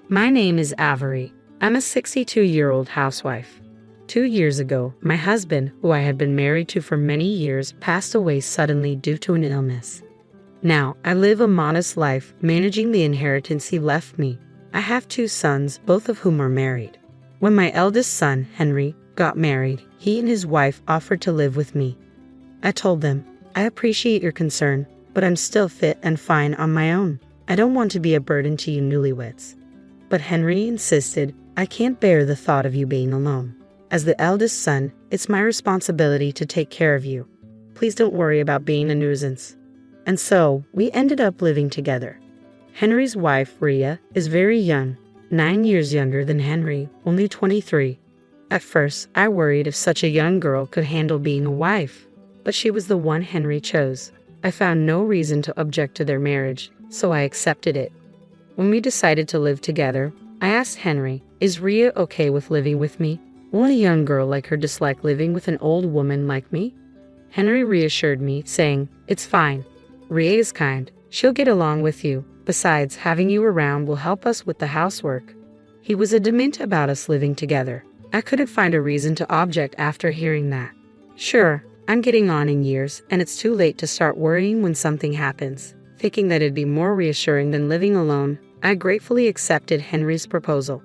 My name is Avery. I'm a 62-year-old housewife. 2 years ago, my husband, who I had been married to for many years, passed away suddenly due to an illness. Now, I live a modest life, managing the inheritance he left me. I have 2 sons, both of whom are married. When my eldest son, Henry, got married, he and his wife offered to live with me. I told them, I appreciate your concern, but I'm still fit and fine on my own. I don't want to be a burden to you newlyweds. But Henry insisted, I can't bear the thought of you being alone. As the eldest son, it's my responsibility to take care of you. Please don't worry about being a nuisance. And so, we ended up living together. Henry's wife, Rhea, is very young, 9 years younger than Henry, only 23. At first, I worried if such a young girl could handle being a wife, but she was the one Henry chose. I found no reason to object to their marriage, so I accepted it. When we decided to live together, I asked Henry, is Rhea okay with living with me? Won't a young girl like her dislike living with an old woman like me? Henry reassured me, saying, it's fine. Rhea is kind. She'll get along with you. Besides, having you around will help us with the housework. He was adamant about us living together. I couldn't find a reason to object after hearing that. Sure, I'm getting on in years, and it's too late to start worrying when something happens. Thinking that it'd be more reassuring than living alone, I gratefully accepted Henry's proposal.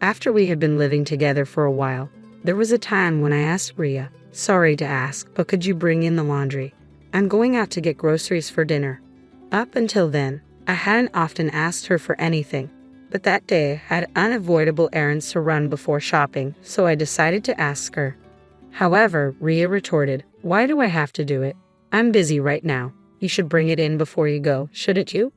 After we had been living together for a while, there was a time when I asked Rhea, sorry to ask, but could you bring in the laundry? I'm going out to get groceries for dinner. Up until then, I hadn't often asked her for anything, but that day I had unavoidable errands to run before shopping, so I decided to ask her. However, Rhea retorted, why do I have to do it? I'm busy right now. You should bring it in before you go, shouldn't you?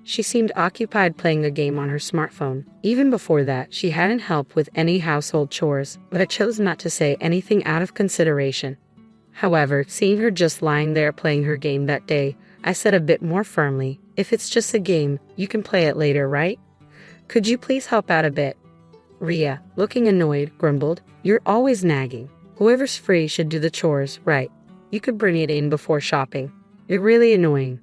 She seemed occupied playing a game on her smartphone. Even before that, she hadn't helped with any household chores, but I chose not to say anything out of consideration. However, seeing her just lying there playing her game that day, I said a bit more firmly, if it's just a game, you can play it later, right? Could you please help out a bit? Rhea, looking annoyed, grumbled, you're always nagging. Whoever's free should do the chores, right? You could bring it in before shopping. You're really annoying.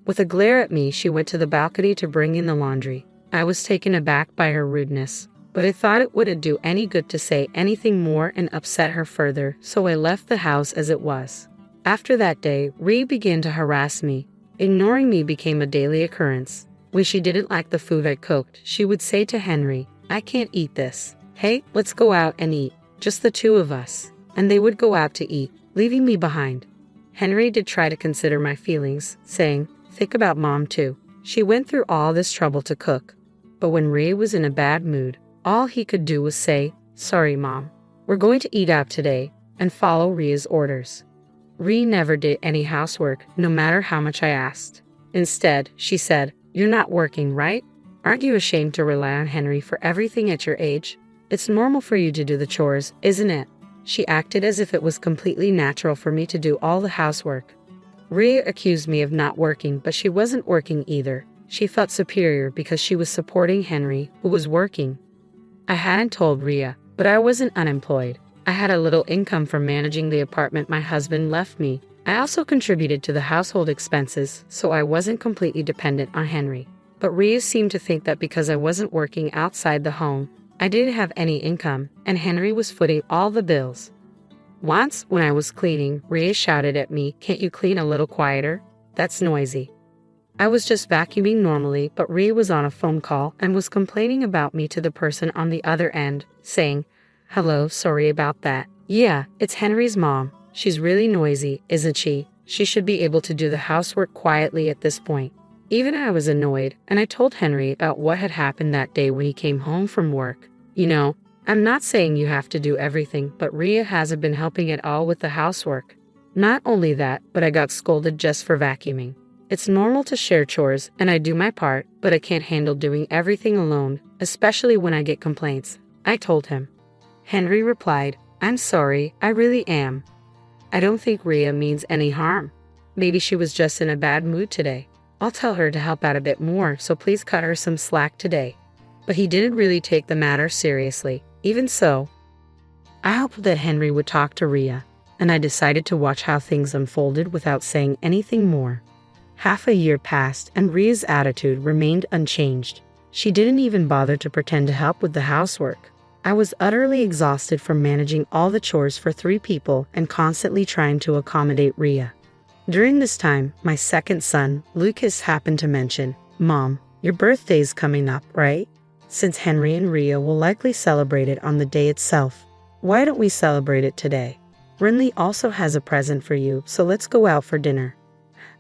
With a glare at me, she went to the balcony to bring in the laundry. I was taken aback by her rudeness, but I thought it wouldn't do any good to say anything more and upset her further, so I left the house as it was. After that day, Rhea began to harass me. Ignoring me became a daily occurrence. When she didn't like the food I cooked, she would say to Henry, I can't eat this. Hey, let's go out and eat. Just the 2 of us. And they would go out to eat, leaving me behind. Henry did try to consider my feelings, saying, think about Mom too. She went through all this trouble to cook. But when Rhea was in a bad mood, all he could do was say, sorry Mom, we're going to eat out today, and follow Rhea's orders. Rhea never did any housework, no matter how much I asked. Instead, she said, you're not working, right? Aren't you ashamed to rely on Henry for everything at your age? It's normal for you to do the chores, isn't it? She acted as if it was completely natural for me to do all the housework. Rhea accused me of not working, but she wasn't working either. She felt superior because she was supporting Henry, who was working. I hadn't told Rhea, but I wasn't unemployed. I had a little income from managing the apartment my husband left me. I also contributed to the household expenses, so I wasn't completely dependent on Henry. But Rhea seemed to think that because I wasn't working outside the home, I didn't have any income, and Henry was footing all the bills. Once, when I was cleaning, Rhea shouted at me, can't you clean a little quieter? That's noisy. I was just vacuuming normally, but Rhea was on a phone call and was complaining about me to the person on the other end, saying, hello, sorry about that. Yeah, it's Henry's mom. She's really noisy, isn't she? She should be able to do the housework quietly at this point. Even I was annoyed, and I told Henry about what had happened that day when he came home from work. You know, I'm not saying you have to do everything, but Rhea hasn't been helping at all with the housework. Not only that, but I got scolded just for vacuuming. It's normal to share chores, and I do my part, but I can't handle doing everything alone, especially when I get complaints. I told him. Henry replied, I'm sorry, I really am. I don't think Rhea means any harm. Maybe she was just in a bad mood today. I'll tell her to help out a bit more, so please cut her some slack today. But he didn't really take the matter seriously. Even so, I hoped that Henry would talk to Rhea, and I decided to watch how things unfolded without saying anything more. Half a year passed, and Rhea's attitude remained unchanged. She didn't even bother to pretend to help with the housework. I was utterly exhausted from managing all the chores for 3 people and constantly trying to accommodate Rhea. During this time, my second son, Lucas, happened to mention, "Mom, your birthday's coming up, right? Since Henry and Rhea will likely celebrate it on the day itself, why don't we celebrate it today? Renly also has a present for you, so let's go out for dinner."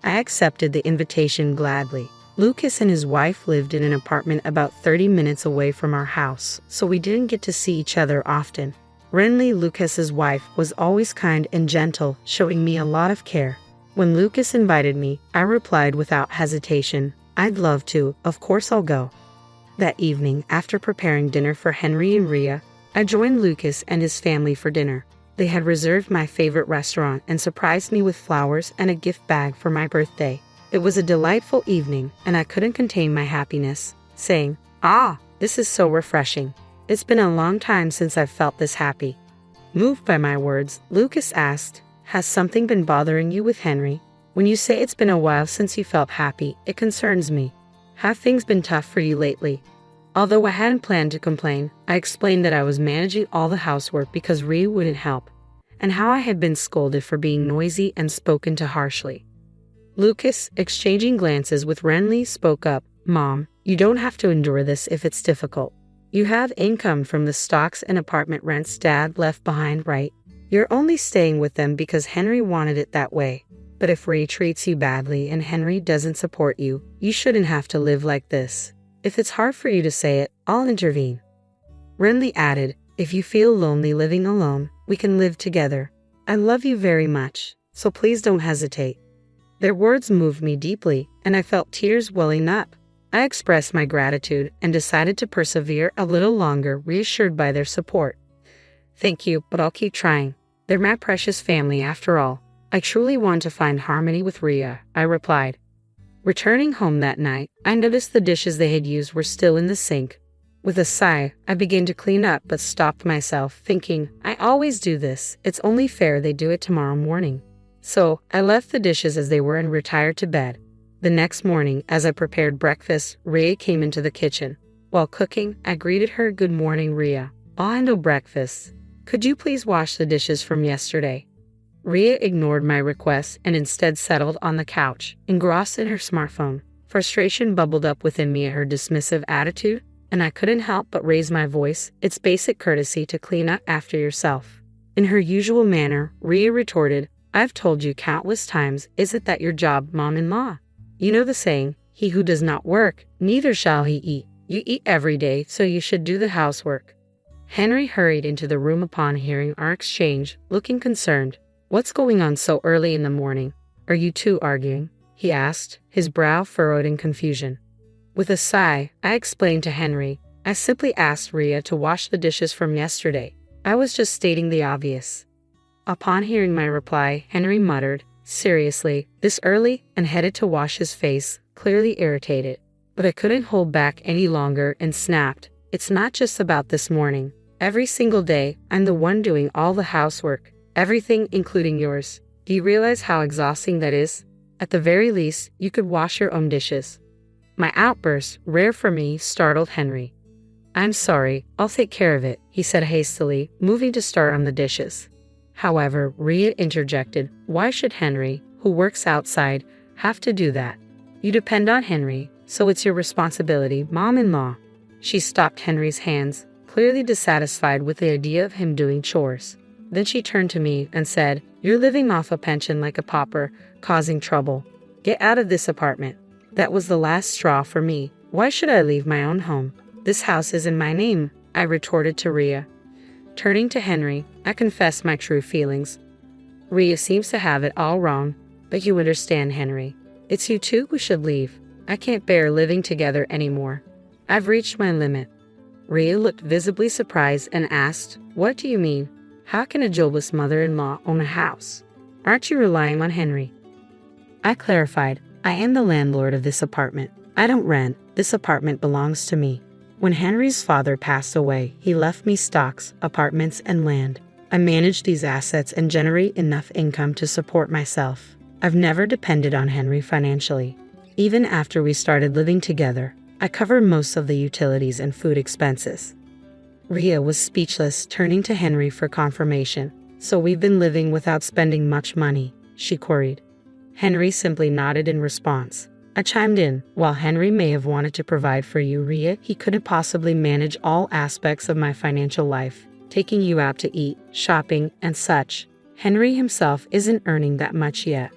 I accepted the invitation gladly. Lucas and his wife lived in an apartment about 30 minutes away from our house, so we didn't get to see each other often. Renly, Lucas's wife, was always kind and gentle, showing me a lot of care. When Lucas invited me, I replied without hesitation, "I'd love to, of course I'll go." That evening, after preparing dinner for Henry and Rhea, I joined Lucas and his family for dinner. They had reserved my favorite restaurant and surprised me with flowers and a gift bag for my birthday. It was a delightful evening, and I couldn't contain my happiness, saying, "Ah, this is so refreshing. It's been a long time since I've felt this happy." Moved by my words, Lucas asked, "Has something been bothering you with Henry? When you say it's been a while since you felt happy, it concerns me. Have things been tough for you lately?" Although I hadn't planned to complain, I explained that I was managing all the housework because Rhea wouldn't help, and how I had been scolded for being noisy and spoken to harshly. Lucas, exchanging glances with Renly, spoke up, "Mom, you don't have to endure this if it's difficult. You have income from the stocks and apartment rents Dad left behind, right? You're only staying with them because Henry wanted it that way. But if Rhea treats you badly and Henry doesn't support you, you shouldn't have to live like this. If it's hard for you to say it, I'll intervene." Renly added, "If you feel lonely living alone, we can live together. I love you very much, so please don't hesitate." Their words moved me deeply, and I felt tears welling up. I expressed my gratitude and decided to persevere a little longer, reassured by their support. "Thank you, but I'll keep trying. They're my precious family after all. I truly want to find harmony with Rhea," I replied. Returning home that night, I noticed the dishes they had used were still in the sink. With a sigh, I began to clean up but stopped myself, thinking, I always do this. It's only fair they do it tomorrow morning. So, I left the dishes as they were and retired to bed. The next morning, as I prepared breakfast, Rhea came into the kitchen. While cooking, I greeted her, "Good morning, Rhea. I'll handle breakfast. Could you please wash the dishes from yesterday?" Rhea ignored my request and instead settled on the couch, engrossed in her smartphone. Frustration bubbled up within me at her dismissive attitude, and I couldn't help but raise my voice. "It's basic courtesy to clean up after yourself." In her usual manner, Rhea retorted, "I've told you countless times, isn't that your job, mom-in-law? You know the saying, he who does not work, neither shall he eat. You eat every day, so you should do the housework." Henry hurried into the room upon hearing our exchange, looking concerned. "What's going on so early in the morning? Are you two arguing?" he asked, his brow furrowed in confusion. With a sigh, I explained to Henry, "I simply asked Rhea to wash the dishes from yesterday. I was just stating the obvious." Upon hearing my reply, Henry muttered, "Seriously, this early?" and headed to wash his face, clearly irritated. But I couldn't hold back any longer and snapped, "It's not just about this morning. Every single day, I'm the one doing all the housework. Everything, including yours. Do you realize how exhausting that is? At the very least, you could wash your own dishes." My outburst, rare for me, startled Henry. "I'm sorry, I'll take care of it," he said hastily, moving to start on the dishes. However, Rhea interjected, "Why should Henry, who works outside, have to do that? You depend on Henry, so it's your responsibility, mom-in-law." She stopped Henry's hands, clearly dissatisfied with the idea of him doing chores. Then she turned to me and said, "You're living off a pension like a pauper, causing trouble. Get out of this apartment." That was the last straw for me. Why should I leave my own home? This house is in my name, I retorted to Rhea. Turning to Henry, I confessed my true feelings. "Rhea seems to have it all wrong, but you understand, Henry. It's you two who should leave. I can't bear living together anymore. I've reached my limit." Rhea looked visibly surprised and asked, "What do you mean? How can a jobless mother-in-law own a house? Aren't you relying on Henry?" I clarified, "I am the landlord of this apartment. I don't rent. This apartment belongs to me. When Henry's father passed away, he left me stocks, apartments, and land. I manage these assets and generate enough income to support myself. I've never depended on Henry financially. Even after we started living together, I cover most of the utilities and food expenses. Rhea was speechless, turning to Henry for confirmation. So we've been living without spending much money, she queried. Henry simply nodded in response. I chimed in. While Henry may have wanted to provide for you, Rhea, he couldn't possibly manage all aspects of my financial life, taking you out to eat, shopping, and such. Henry himself isn't earning that much yet.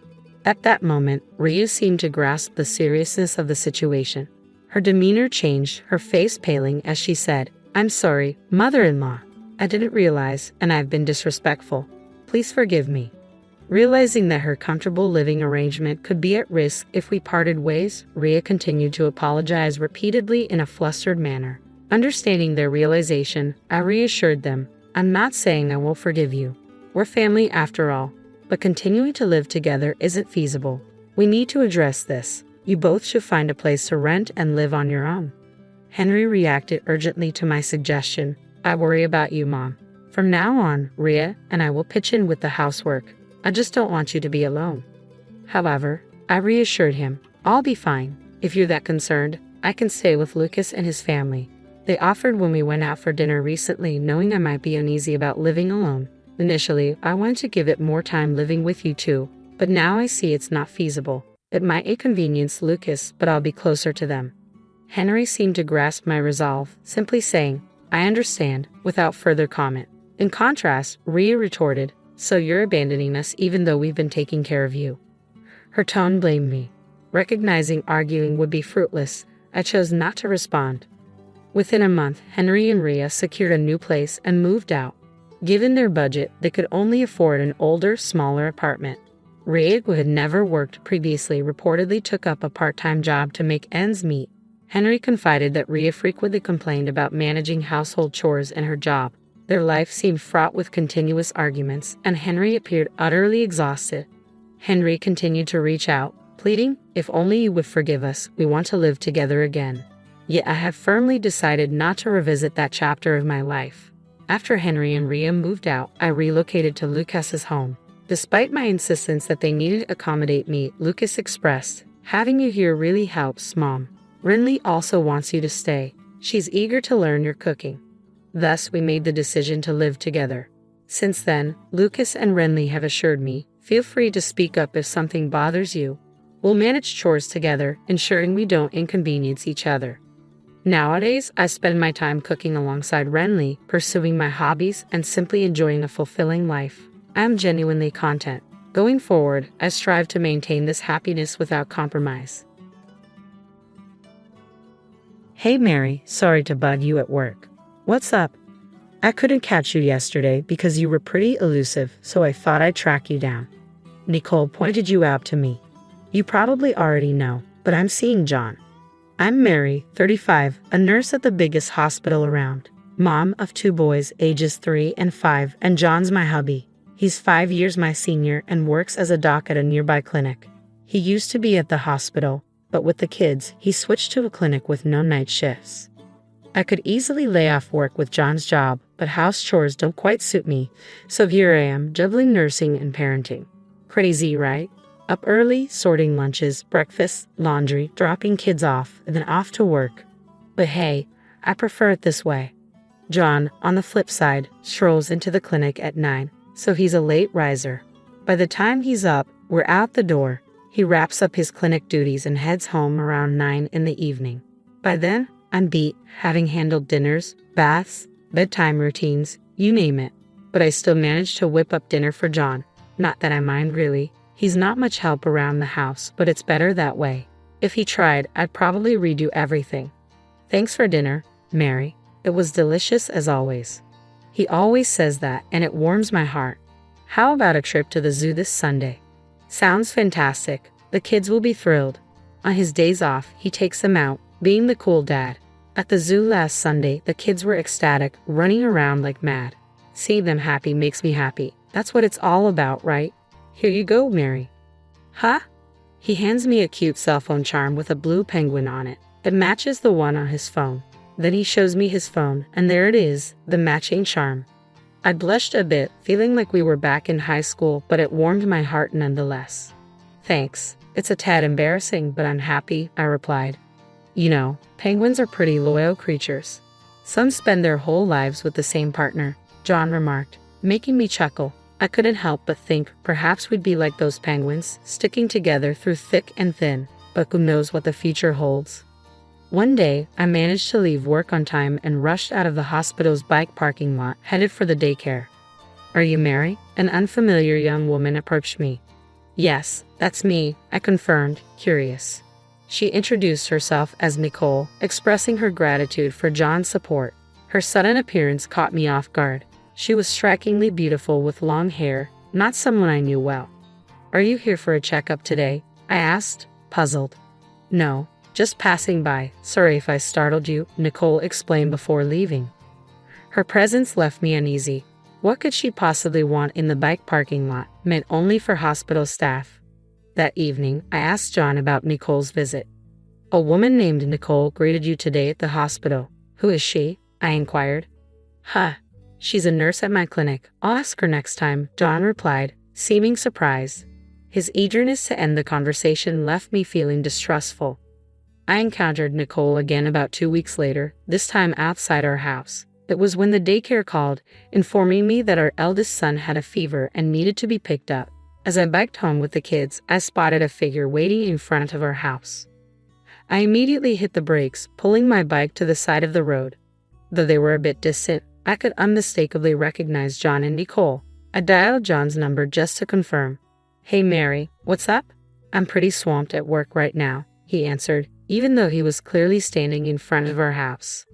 At that moment, Rhea seemed to grasp the seriousness of the situation. Her demeanor changed, her face paling as she said, I'm sorry, mother-in-law. I didn't realize, and I've been disrespectful. Please forgive me. Realizing that her comfortable living arrangement could be at risk if we parted ways, Rhea continued to apologize repeatedly in a flustered manner. Understanding their realization, I reassured them, I'm not saying I won't forgive you. We're family after all, but continuing to live together isn't feasible. We need to address this. You both should find a place to rent and live on your own. Henry reacted urgently to my suggestion. I worry about you, Mom. From now on, Rhea and I will pitch in with the housework. I just don't want you to be alone. However, I reassured him, I'll be fine. If you're that concerned, I can stay with Lucas and his family. They offered when we went out for dinner recently, knowing I might be uneasy about living alone. Initially, I wanted to give it more time living with you two, but now I see it's not feasible. It might inconvenience Lucas, but I'll be closer to them. Henry seemed to grasp my resolve, simply saying, I understand, without further comment. In contrast, Rhea retorted, so you're abandoning us even though we've been taking care of you. Her tone blamed me. Recognizing arguing would be fruitless, I chose not to respond. Within a month, Henry and Rhea secured a new place and moved out. Given their budget, they could only afford an older, smaller apartment. Rhea, who had never worked previously, reportedly took up a part-time job to make ends meet. Henry confided that Rhea frequently complained about managing household chores in her job. Their life seemed fraught with continuous arguments, and Henry appeared utterly exhausted. Henry continued to reach out, pleading, if only you would forgive us, we want to live together again. Yet I have firmly decided not to revisit that chapter of my life. After Henry and Rhea moved out, I relocated to Lucas's home. Despite my insistence that they needed to accommodate me, Lucas expressed, having you here really helps, Mom. Renly also wants you to stay. She's eager to learn your cooking. Thus, we made the decision to live together. Since then, Lucas and Renly have assured me, feel free to speak up if something bothers you. We'll manage chores together, ensuring we don't inconvenience each other. Nowadays, I spend my time cooking alongside Renly, pursuing my hobbies, and simply enjoying a fulfilling life. I am genuinely content. Going forward, I strive to maintain this happiness without compromise. Hey Mary, sorry to bug you at work. What's up? I couldn't catch you yesterday because you were pretty elusive, so I thought I'd track you down. Nicole pointed you out to me. You probably already know, but I'm seeing John. I'm Mary, 35, a nurse at the biggest hospital around. Mom of 2 boys, ages 3 and 5, and John's my hubby. He's 5 years my senior and works as a doc at a nearby clinic. He used to be at the hospital, but with the kids, he switched to a clinic with no night shifts. I could easily lay off work with John's job, but house chores don't quite suit me, so here I am, juggling nursing and parenting. Crazy, right? Up early, sorting lunches, breakfast, laundry, dropping kids off, and then off to work. But hey, I prefer it this way. John, on the flip side, strolls into the clinic at 9, so he's a late riser. By the time he's up, we're out the door. He wraps up his clinic duties and heads home around 9 in the evening. By then, I'm beat, having handled dinners, baths, bedtime routines, you name it. But I still manage to whip up dinner for John. Not that I mind really. He's not much help around the house, but it's better that way. If he tried, I'd probably redo everything. Thanks for dinner, Mary. It was delicious as always. He always says that, and it warms my heart. How about a trip to the zoo this Sunday? Sounds fantastic. The kids will be thrilled. On his days off, he takes them out, being the cool dad. At the zoo last Sunday, the kids were ecstatic, running around like mad. Seeing them happy makes me happy. That's what it's all about, right? Here you go, Mary. Huh? He hands me a cute cell phone charm with a blue penguin on it. It matches the one on his phone. Then he shows me his phone, and there it is, the matching charm. I blushed a bit, feeling like we were back in high school, but it warmed my heart nonetheless. Thanks. It's a tad embarrassing, but I'm happy, I replied. You know, penguins are pretty loyal creatures. Some spend their whole lives with the same partner, John remarked, making me chuckle. I couldn't help but think perhaps we'd be like those penguins, sticking together through thick and thin, but who knows what the future holds. One day, I managed to leave work on time and rushed out of the hospital's bike parking lot, headed for the daycare. Are you Mary? An unfamiliar young woman approached me. Yes, that's me, I confirmed, curious. She introduced herself as Nicole, expressing her gratitude for John's support. Her sudden appearance caught me off guard. She was strikingly beautiful with long hair, not someone I knew well. Are you here for a checkup today? I asked, puzzled. No, just passing by. Sorry if I startled you, Nicole explained before leaving. Her presence left me uneasy. What could she possibly want in the bike parking lot, meant only for hospital staff? That evening, I asked John about Nicole's visit. A woman named Nicole greeted you today at the hospital. Who is she? I inquired. She's a nurse at my clinic. I'll ask her next time, John replied, seeming surprised. His eagerness to end the conversation left me feeling distrustful. I encountered Nicole again about 2 weeks later, this time outside our house. It was when the daycare called, informing me that our eldest son had a fever and needed to be picked up. As I biked home with the kids, I spotted a figure waiting in front of our house. I immediately hit the brakes, pulling my bike to the side of the road. Though they were a bit distant, I could unmistakably recognize John and Nicole. I dialed John's number just to confirm. Hey Mary, what's up? I'm pretty swamped at work right now, he answered, even though he was clearly standing in front of our house.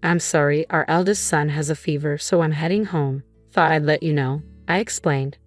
I'm sorry, our eldest son has a fever, so I'm heading home. Thought I'd let you know, I explained.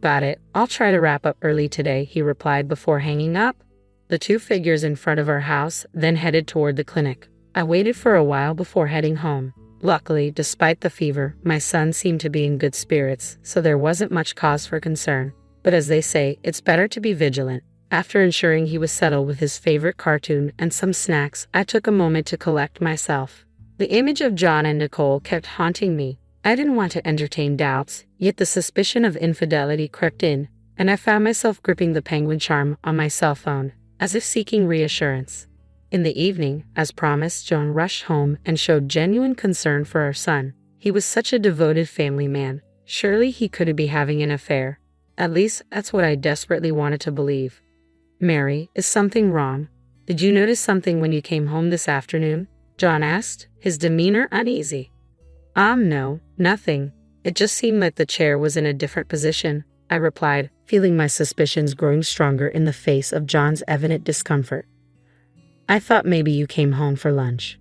Got it, I'll try to wrap up early today, he replied before hanging up. The two figures in front of our house then headed toward the clinic. I waited for a while before heading home. Luckily, despite the fever, my son seemed to be in good spirits, so there wasn't much cause for concern. But as they say, it's better to be vigilant. After ensuring he was settled with his favorite cartoon and some snacks, I took a moment to collect myself. The image of John and Nicole kept haunting me. I didn't want to entertain doubts, yet the suspicion of infidelity crept in, and I found myself gripping the penguin charm on my cell phone, as if seeking reassurance. In the evening, as promised, John rushed home and showed genuine concern for our son. He was such a devoted family man. Surely he couldn't be having an affair. At least, that's what I desperately wanted to believe. Mary, is something wrong? Did you notice something when you came home this afternoon? John asked, his demeanor uneasy. No, nothing. It just seemed like the chair was in a different position, I replied, feeling my suspicions growing stronger in the face of John's evident discomfort. I thought maybe you came home for lunch.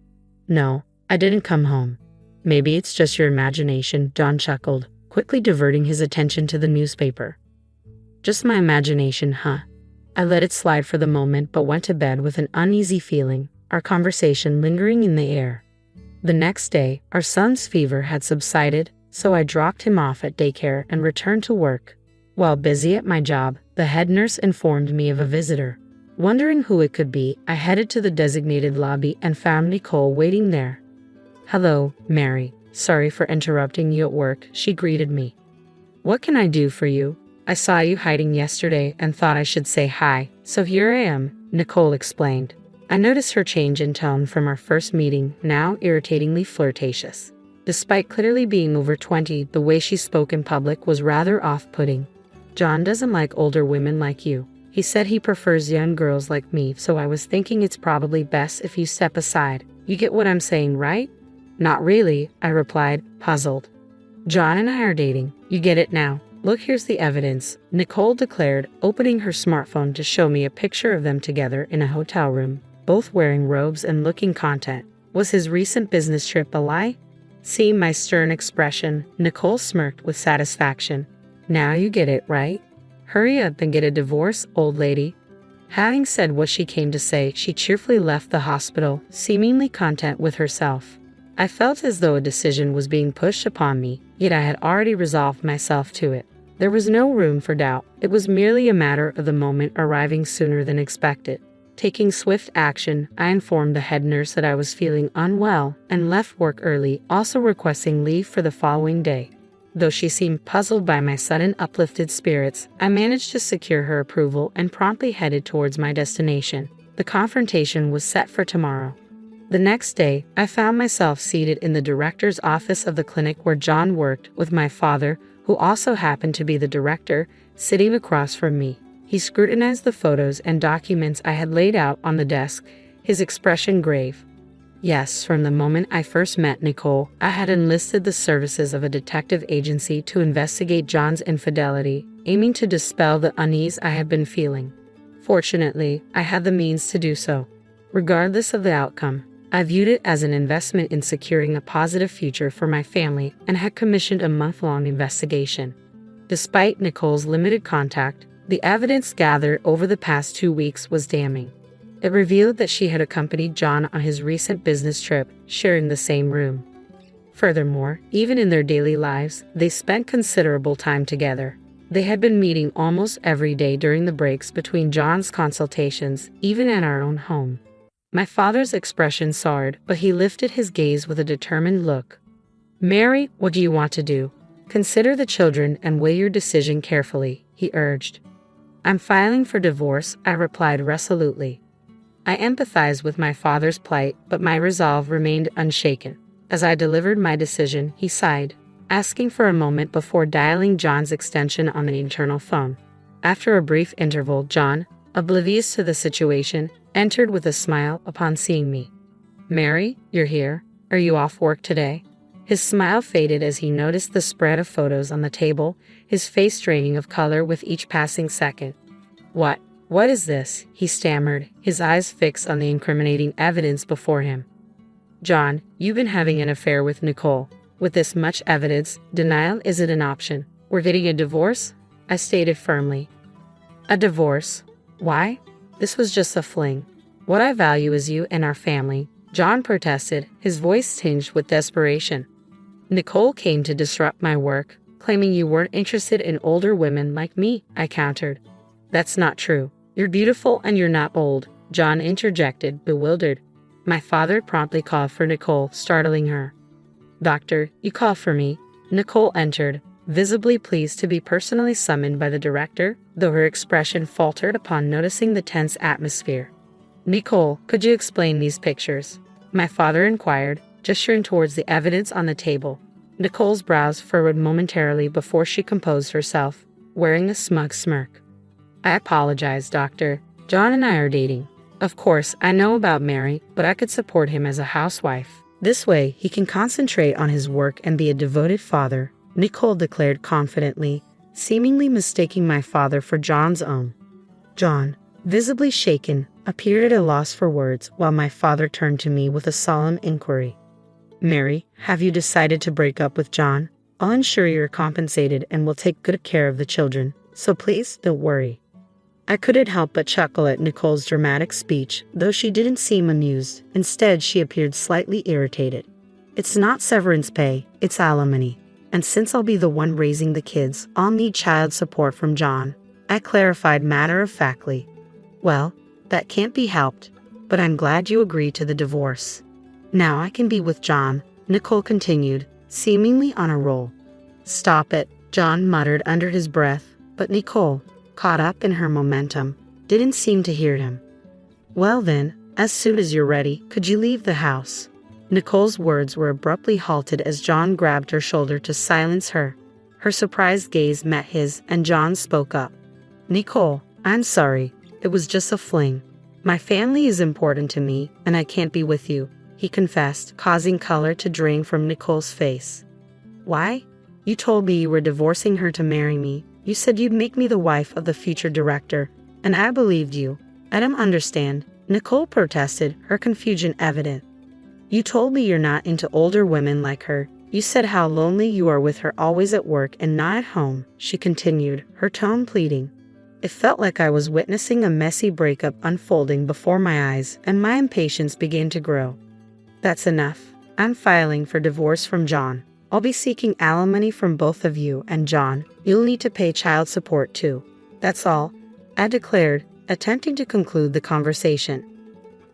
No, I didn't come home. Maybe it's just your imagination, John chuckled, quickly diverting his attention to the newspaper. Just my imagination, huh? I let it slide for the moment but went to bed with an uneasy feeling, our conversation lingering in the air. The next day, our son's fever had subsided, so I dropped him off at daycare and returned to work. While busy at my job, the head nurse informed me of a visitor. Wondering who it could be, I headed to the designated lobby and found Nicole waiting there. Hello, Mary. Sorry for interrupting you at work, she greeted me. What can I do for you? I saw you hiding yesterday and thought I should say hi, so here I am, Nicole explained. I noticed her change in tone from our first meeting, now irritatingly flirtatious. Despite clearly being over 20, the way she spoke in public was rather off-putting. John doesn't like older women like you. He said he prefers young girls like me, so I was thinking it's probably best if you step aside. You get what I'm saying, right? Not really, I replied, puzzled. John and I are dating. You get it now. Look, here's the evidence, Nicole declared, opening her smartphone to show me a picture of them together in a hotel room, both wearing robes and looking content. Was his recent business trip a lie? Seeing my stern expression, Nicole smirked with satisfaction. Now you get it, right? Hurry up and get a divorce, old lady. Having said what she came to say, she cheerfully left the hospital, seemingly content with herself. I felt as though a decision was being pushed upon me, yet I had already resolved myself to it. There was no room for doubt. It was merely a matter of the moment arriving sooner than expected. Taking swift action, I informed the head nurse that I was feeling unwell and left work early, also requesting leave for the following day. Though she seemed puzzled by my sudden uplifted spirits, I managed to secure her approval and promptly headed towards my destination. The confrontation was set for tomorrow. The next day, I found myself seated in the director's office of the clinic where John worked, with my father, who also happened to be the director, sitting across from me. He scrutinized the photos and documents I had laid out on the desk, his expression grave. Yes, from the moment I first met Nicole, I had enlisted the services of a detective agency to investigate John's infidelity, aiming to dispel the unease I had been feeling. Fortunately, I had the means to do so. Regardless of the outcome, I viewed it as an investment in securing a positive future for my family and had commissioned a month-long investigation. Despite Nicole's limited contact, the evidence gathered over the past 2 weeks was damning. It revealed that she had accompanied John on his recent business trip, sharing the same room. Furthermore, even in their daily lives, they spent considerable time together. They had been meeting almost every day during the breaks between John's consultations, even at our own home. My father's expression soured, but he lifted his gaze with a determined look. "Mary, what do you want to do? Consider the children and weigh your decision carefully," he urged. "I'm filing for divorce," I replied resolutely. I empathized with my father's plight, but my resolve remained unshaken. As I delivered my decision, he sighed, asking for a moment before dialing John's extension on the internal phone. After a brief interval, John, oblivious to the situation, entered with a smile upon seeing me. "Mary, you're here. Are you off work today?" His smile faded as he noticed the spread of photos on the table, his face draining of color with each passing second. What is this?" he stammered, his eyes fixed on the incriminating evidence before him. "John, you've been having an affair with Nicole. With this much evidence, denial isn't an option. We're getting a divorce?" I stated firmly. "A divorce? Why? This was just a fling. What I value is you and our family," John protested, his voice tinged with desperation. "Nicole came to disrupt my work, claiming you weren't interested in older women like me," I countered. "That's not true. You're beautiful and you're not old," John interjected, bewildered. My father promptly called for Nicole, startling her. "Doctor, you call for me." Nicole entered, visibly pleased to be personally summoned by the director, though her expression faltered upon noticing the tense atmosphere. "Nicole, could you explain these pictures?" my father inquired, gesturing towards the evidence on the table. Nicole's brows furrowed momentarily before she composed herself, wearing a smug smirk. "I apologize, doctor. John and I are dating. Of course, I know about Mary, but I could support him as a housewife. This way, he can concentrate on his work and be a devoted father," Nicole declared confidently, seemingly mistaking my father for John's own. John, visibly shaken, appeared at a loss for words while my father turned to me with a solemn inquiry. "Mary, have you decided to break up with John? I'll ensure you're compensated and will take good care of the children, so please don't worry." I couldn't help but chuckle at Nicole's dramatic speech, though she didn't seem amused. Instead, she appeared slightly irritated. "It's not severance pay, it's alimony. And since I'll be the one raising the kids, I'll need child support from John," I clarified matter-of-factly. "Well, that can't be helped, but I'm glad you agreed to the divorce. Now I can be with John," Nicole continued, seemingly on a roll. "Stop it," John muttered under his breath, but Nicole, caught up in her momentum, didn't seem to hear him. "Well then, as soon as you're ready, could you leave the house?" Nicole's words were abruptly halted as John grabbed her shoulder to silence her. Her surprised gaze met his, and John spoke up. "Nicole, I'm sorry. It was just a fling. My family is important to me, and I can't be with you," he confessed, causing color to drain from Nicole's face. "Why? You told me you were divorcing her to marry me. You said you'd make me the wife of the future director, and I believed you." "I don't understand," Nicole protested, her confusion evident. "You told me you're not into older women like her. You said how lonely you are with her always at work and not at home," she continued, her tone pleading. It felt like I was witnessing a messy breakup unfolding before my eyes, and my impatience began to grow. "That's enough. I'm filing for divorce from John. I'll be seeking alimony from both of you, and John, you'll need to pay child support too. That's all," I declared, attempting to conclude the conversation.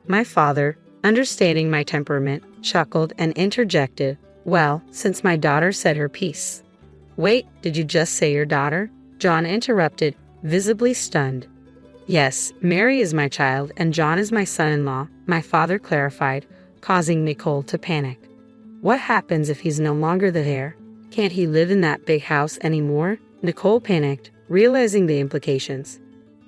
My father, understanding my temperament, chuckled and interjected, "Well, since my daughter said her piece." "Wait, did you just say your daughter?" John interrupted, visibly stunned. Yes, Mary is my child and John is my son-in-law, my father clarified, causing Nicole to panic. What happens if he's no longer the heir? Can't he live in that big house anymore? Nicole panicked, realizing the implications.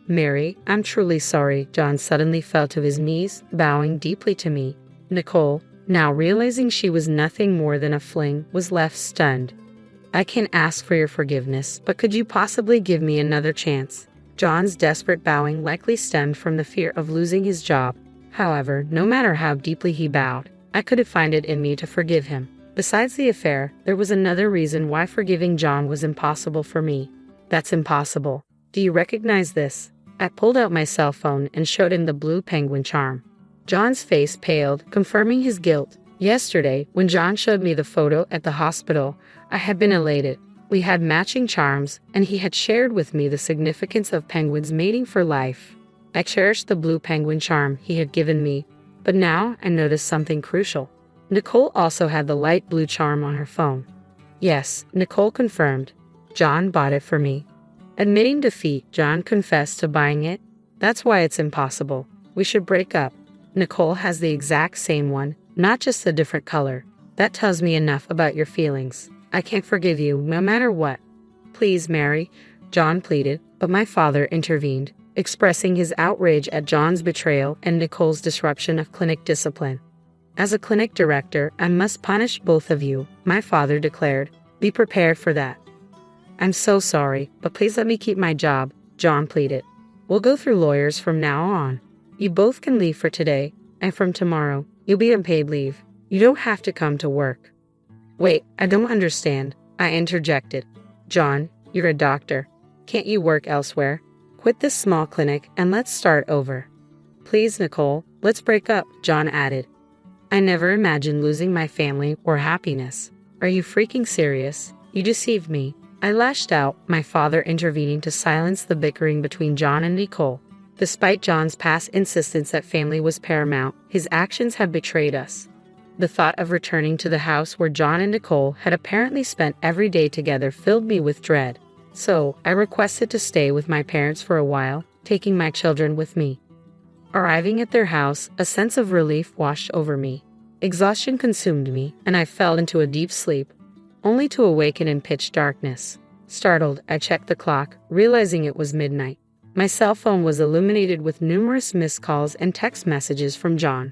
Mary, I'm truly sorry. John suddenly fell to his knees, bowing deeply to me. Nicole, now realizing she was nothing more than a fling, was left stunned. I can't ask for your forgiveness, but could you possibly give me another chance? John's desperate bowing likely stemmed from the fear of losing his job. However, no matter how deeply he bowed, I couldn't find it in me to forgive him. Besides the affair, there was another reason why forgiving John was impossible for me. That's impossible. Do you recognize this? I pulled out my cell phone and showed him the blue penguin charm. John's face paled, confirming his guilt. Yesterday, when John showed me the photo at the hospital, I had been elated. We had matching charms, and he had shared with me the significance of penguins mating for life. I cherished the blue penguin charm he had given me, but now I noticed something crucial. Nicole also had the light blue charm on her phone. Yes, Nicole confirmed. John bought it for me. Admitting defeat, John confessed to buying it. That's why it's impossible. We should break up. Nicole has the exact same one, not just a different color. That tells me enough about your feelings. I can't forgive you, no matter what. Please, Mary, John pleaded, but my father intervened, expressing his outrage at John's betrayal and Nicole's disruption of clinic discipline. As a clinic director, I must punish both of you, my father declared. Be prepared for that. I'm so sorry, but please let me keep my job, John pleaded. We'll go through lawyers from now on. You both can leave for today, and from tomorrow, you'll be on paid leave. You don't have to come to work. Wait, I don't understand, I interjected. John, you're a doctor. Can't you work elsewhere? Quit this small clinic and let's start over. Please, Nicole, let's break up, John added. I never imagined losing my family or happiness. Are you freaking serious? You deceived me. I lashed out, my father intervening to silence the bickering between John and Nicole. Despite John's past insistence that family was paramount, his actions had betrayed us. The thought of returning to the house where John and Nicole had apparently spent every day together filled me with dread. So, I requested to stay with my parents for a while, taking my children with me. Arriving at their house, a sense of relief washed over me. Exhaustion consumed me, and I fell into a deep sleep, only to awaken in pitch darkness. Startled, I checked the clock, realizing it was midnight. My cell phone was illuminated with numerous missed calls and text messages from John.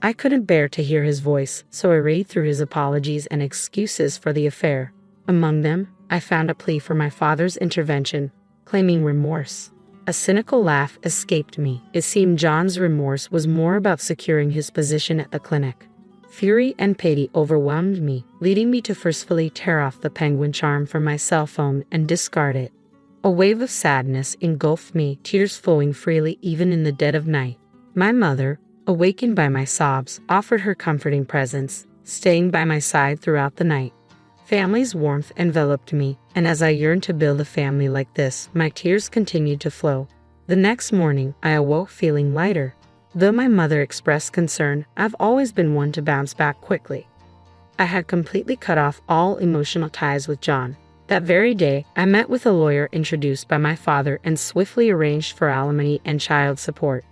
I couldn't bear to hear his voice, so I read through his apologies and excuses for the affair. Among them, I found a plea for my father's intervention, claiming remorse. A cynical laugh escaped me. It seemed John's remorse was more about securing his position at the clinic. Fury and pity overwhelmed me, leading me to forcefully tear off the penguin charm from my cell phone and discard it. A wave of sadness engulfed me, tears flowing freely even in the dead of night. My mother, awakened by my sobs, offered her comforting presence, staying by my side throughout the night. Family's warmth enveloped me, and as I yearned to build a family like this, my tears continued to flow. The next morning, I awoke feeling lighter. Though my mother expressed concern, I've always been one to bounce back quickly. I had completely cut off all emotional ties with John. That very day, I met with a lawyer introduced by my father and swiftly arranged for alimony and child support.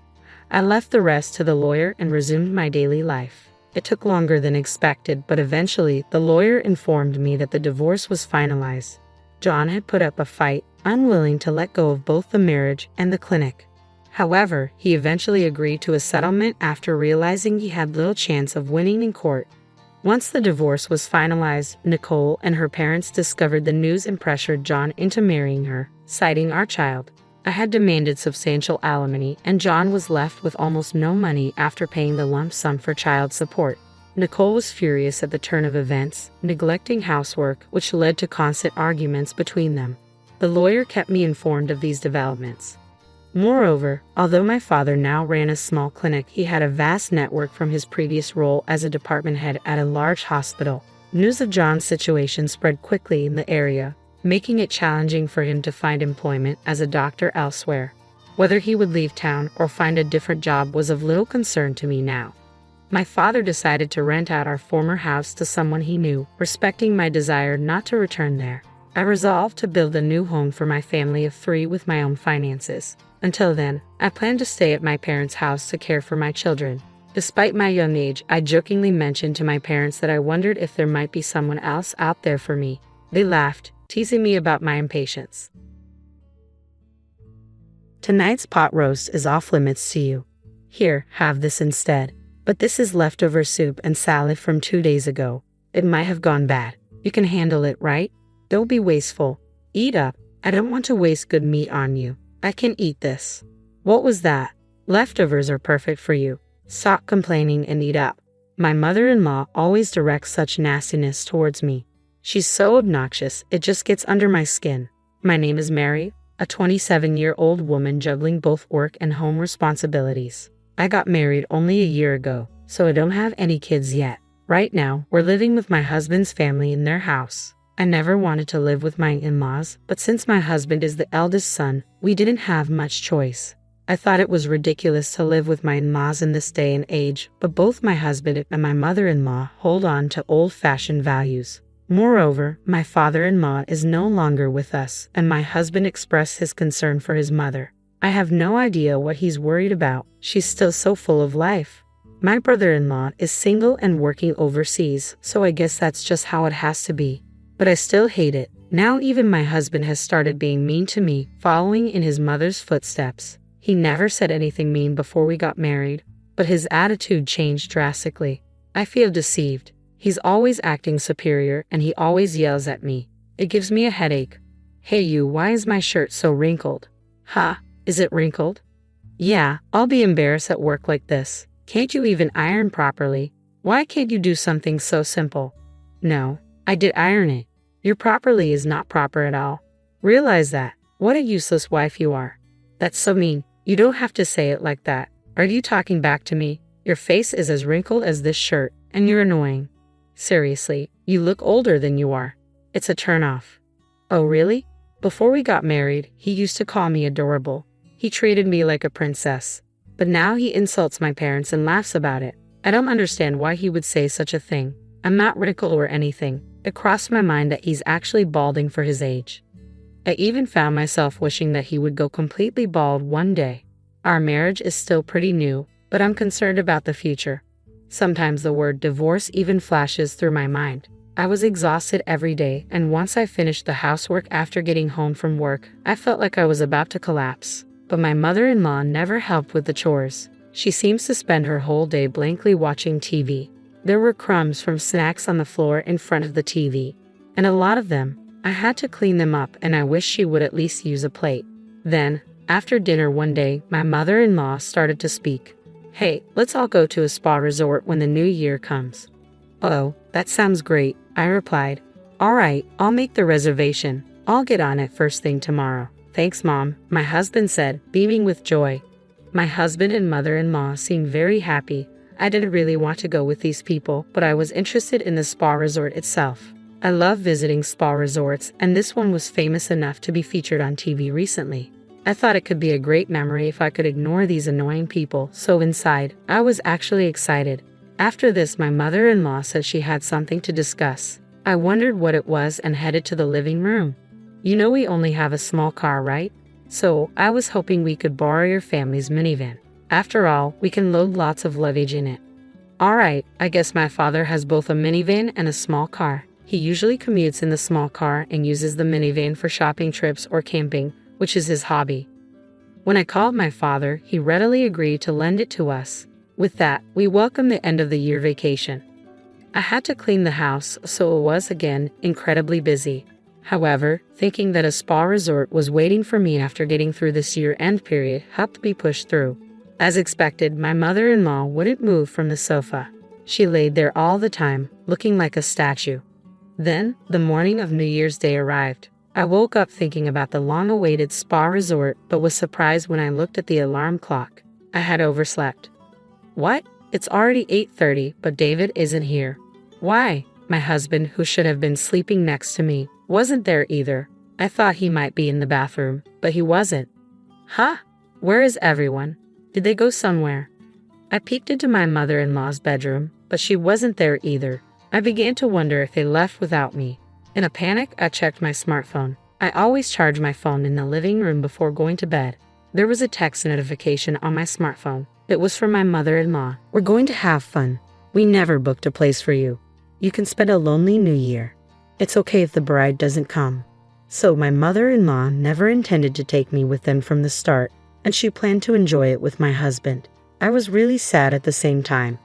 I left the rest to the lawyer and resumed my daily life. It took longer than expected, but eventually, the lawyer informed me that the divorce was finalized. John had put up a fight, unwilling to let go of both the marriage and the clinic. However, he eventually agreed to a settlement after realizing he had little chance of winning in court. Once the divorce was finalized, Nicole and her parents discovered the news and pressured John into marrying her, citing our child. I had demanded substantial alimony, and John was left with almost no money after paying the lump sum for child support. Nicole was furious at the turn of events, neglecting housework, which led to constant arguments between them. The lawyer kept me informed of these developments. Moreover, although my father now ran a small clinic, he had a vast network from his previous role as a department head at a large hospital. News of John's situation spread quickly in the area, making it challenging for him to find employment as a doctor elsewhere. Whether he would leave town or find a different job was of little concern to me now. My father decided to rent out our former house to someone he knew, respecting my desire not to return there. I resolved to build a new home for my family of 3 with my own finances. Until then, I planned to stay at my parents' house to care for my children. Despite my young age, I jokingly mentioned to my parents that I wondered if there might be someone else out there for me. They laughed, teasing me about my impatience. Tonight's pot roast is off limits to you. Here, have this instead. But this is leftover soup and salad from 2 days ago. It might have gone bad. You can handle it, right? Don't be wasteful. Eat up. I don't want to waste good meat on you. I can eat this. What was that? Leftovers are perfect for you. Stop complaining and eat up. My mother-in-law always directs such nastiness towards me. She's so obnoxious, it just gets under my skin. My name is Mary, a 27-year-old woman juggling both work and home responsibilities. I got married only a year ago, so I don't have any kids yet. Right now, we're living with my husband's family in their house. I never wanted to live with my in-laws, but since my husband is the eldest son, we didn't have much choice. I thought it was ridiculous to live with my in-laws in this day and age, but both my husband and my mother-in-law hold on to old-fashioned values. Moreover, my father-in-law is no longer with us, and my husband expressed his concern for his mother. I have no idea what he's worried about. She's still so full of life. My brother-in-law is single and working overseas, so I guess that's just how it has to be. But I still hate it. Now even my husband has started being mean to me, following in his mother's footsteps. He never said anything mean before we got married, but his attitude changed drastically. I feel deceived. He's always acting superior and he always yells at me. It gives me a headache. Hey you, why is my shirt so wrinkled? Huh? Is it wrinkled? Yeah, I'll be embarrassed at work like this. Can't you even iron properly? Why can't you do something so simple? No, I did iron it. Your properly is not proper at all. Realize that. What a useless wife you are. That's so mean. You don't have to say it like that. Are you talking back to me? Your face is as wrinkled as this shirt, and you're annoying. Seriously, you look older than you are. It's a turn-off. Oh really? Before we got married, he used to call me adorable. He treated me like a princess. But now he insults my parents and laughs about it. I don't understand why he would say such a thing. I'm not wrinkled or anything. It crossed my mind that he's actually balding for his age. I even found myself wishing that he would go completely bald one day. Our marriage is still pretty new, but I'm concerned about the future. Sometimes the word divorce even flashes through my mind. I was exhausted every day, and once I finished the housework after getting home from work, I felt like I was about to collapse. But my mother-in-law never helped with the chores. She seems to spend her whole day blankly watching TV. There were crumbs from snacks on the floor in front of the TV, and a lot of them. I had to clean them up, and I wish she would at least use a plate. Then, after dinner one day, my mother-in-law started to speak. Hey, let's all go to a spa resort when the new year comes. Oh, that sounds great, I replied. All right, I'll make the reservation. I'll get on it first thing tomorrow. Thanks, Mom, my husband said, beaming with joy. My husband and mother-in-law seemed very happy. I didn't really want to go with these people, but I was interested in the spa resort itself. I love visiting spa resorts, and this one was famous enough to be featured on TV recently. I thought it could be a great memory if I could ignore these annoying people, so inside, I was actually excited. After this, my mother-in-law said she had something to discuss. I wondered what it was and headed to the living room. You know we only have a small car, right? So, I was hoping we could borrow your family's minivan. After all, we can load lots of luggage in it. Alright, I guess my father has both a minivan and a small car. He usually commutes in the small car and uses the minivan for shopping trips or camping, which is his hobby. When I called my father, he readily agreed to lend it to us. With that, we welcomed the end of the year vacation. I had to clean the house, so it was again incredibly busy. However, thinking that a spa resort was waiting for me after getting through this year-end period helped me push through. As expected, my mother-in-law wouldn't move from the sofa. She laid there all the time, looking like a statue. Then, the morning of New Year's Day arrived. I woke up thinking about the long-awaited spa resort, but was surprised when I looked at the alarm clock. I had overslept. What? It's already 8:30, but David isn't here. Why? My husband, who should have been sleeping next to me, wasn't there either. I thought he might be in the bathroom, but he wasn't. Huh? Where is everyone? Did they go somewhere? I peeked into my mother-in-law's bedroom, but she wasn't there either. I began to wonder if they left without me. In a panic, I checked my smartphone. I always charge my phone in the living room before going to bed. There was a text notification on my smartphone. It was from my mother-in-law. "We're going to have fun. We never booked a place for you. You can spend a lonely New Year. It's okay if the bride doesn't come." So my mother-in-law never intended to take me with them from the start, and she planned to enjoy it with my husband. I was really sad at the same time.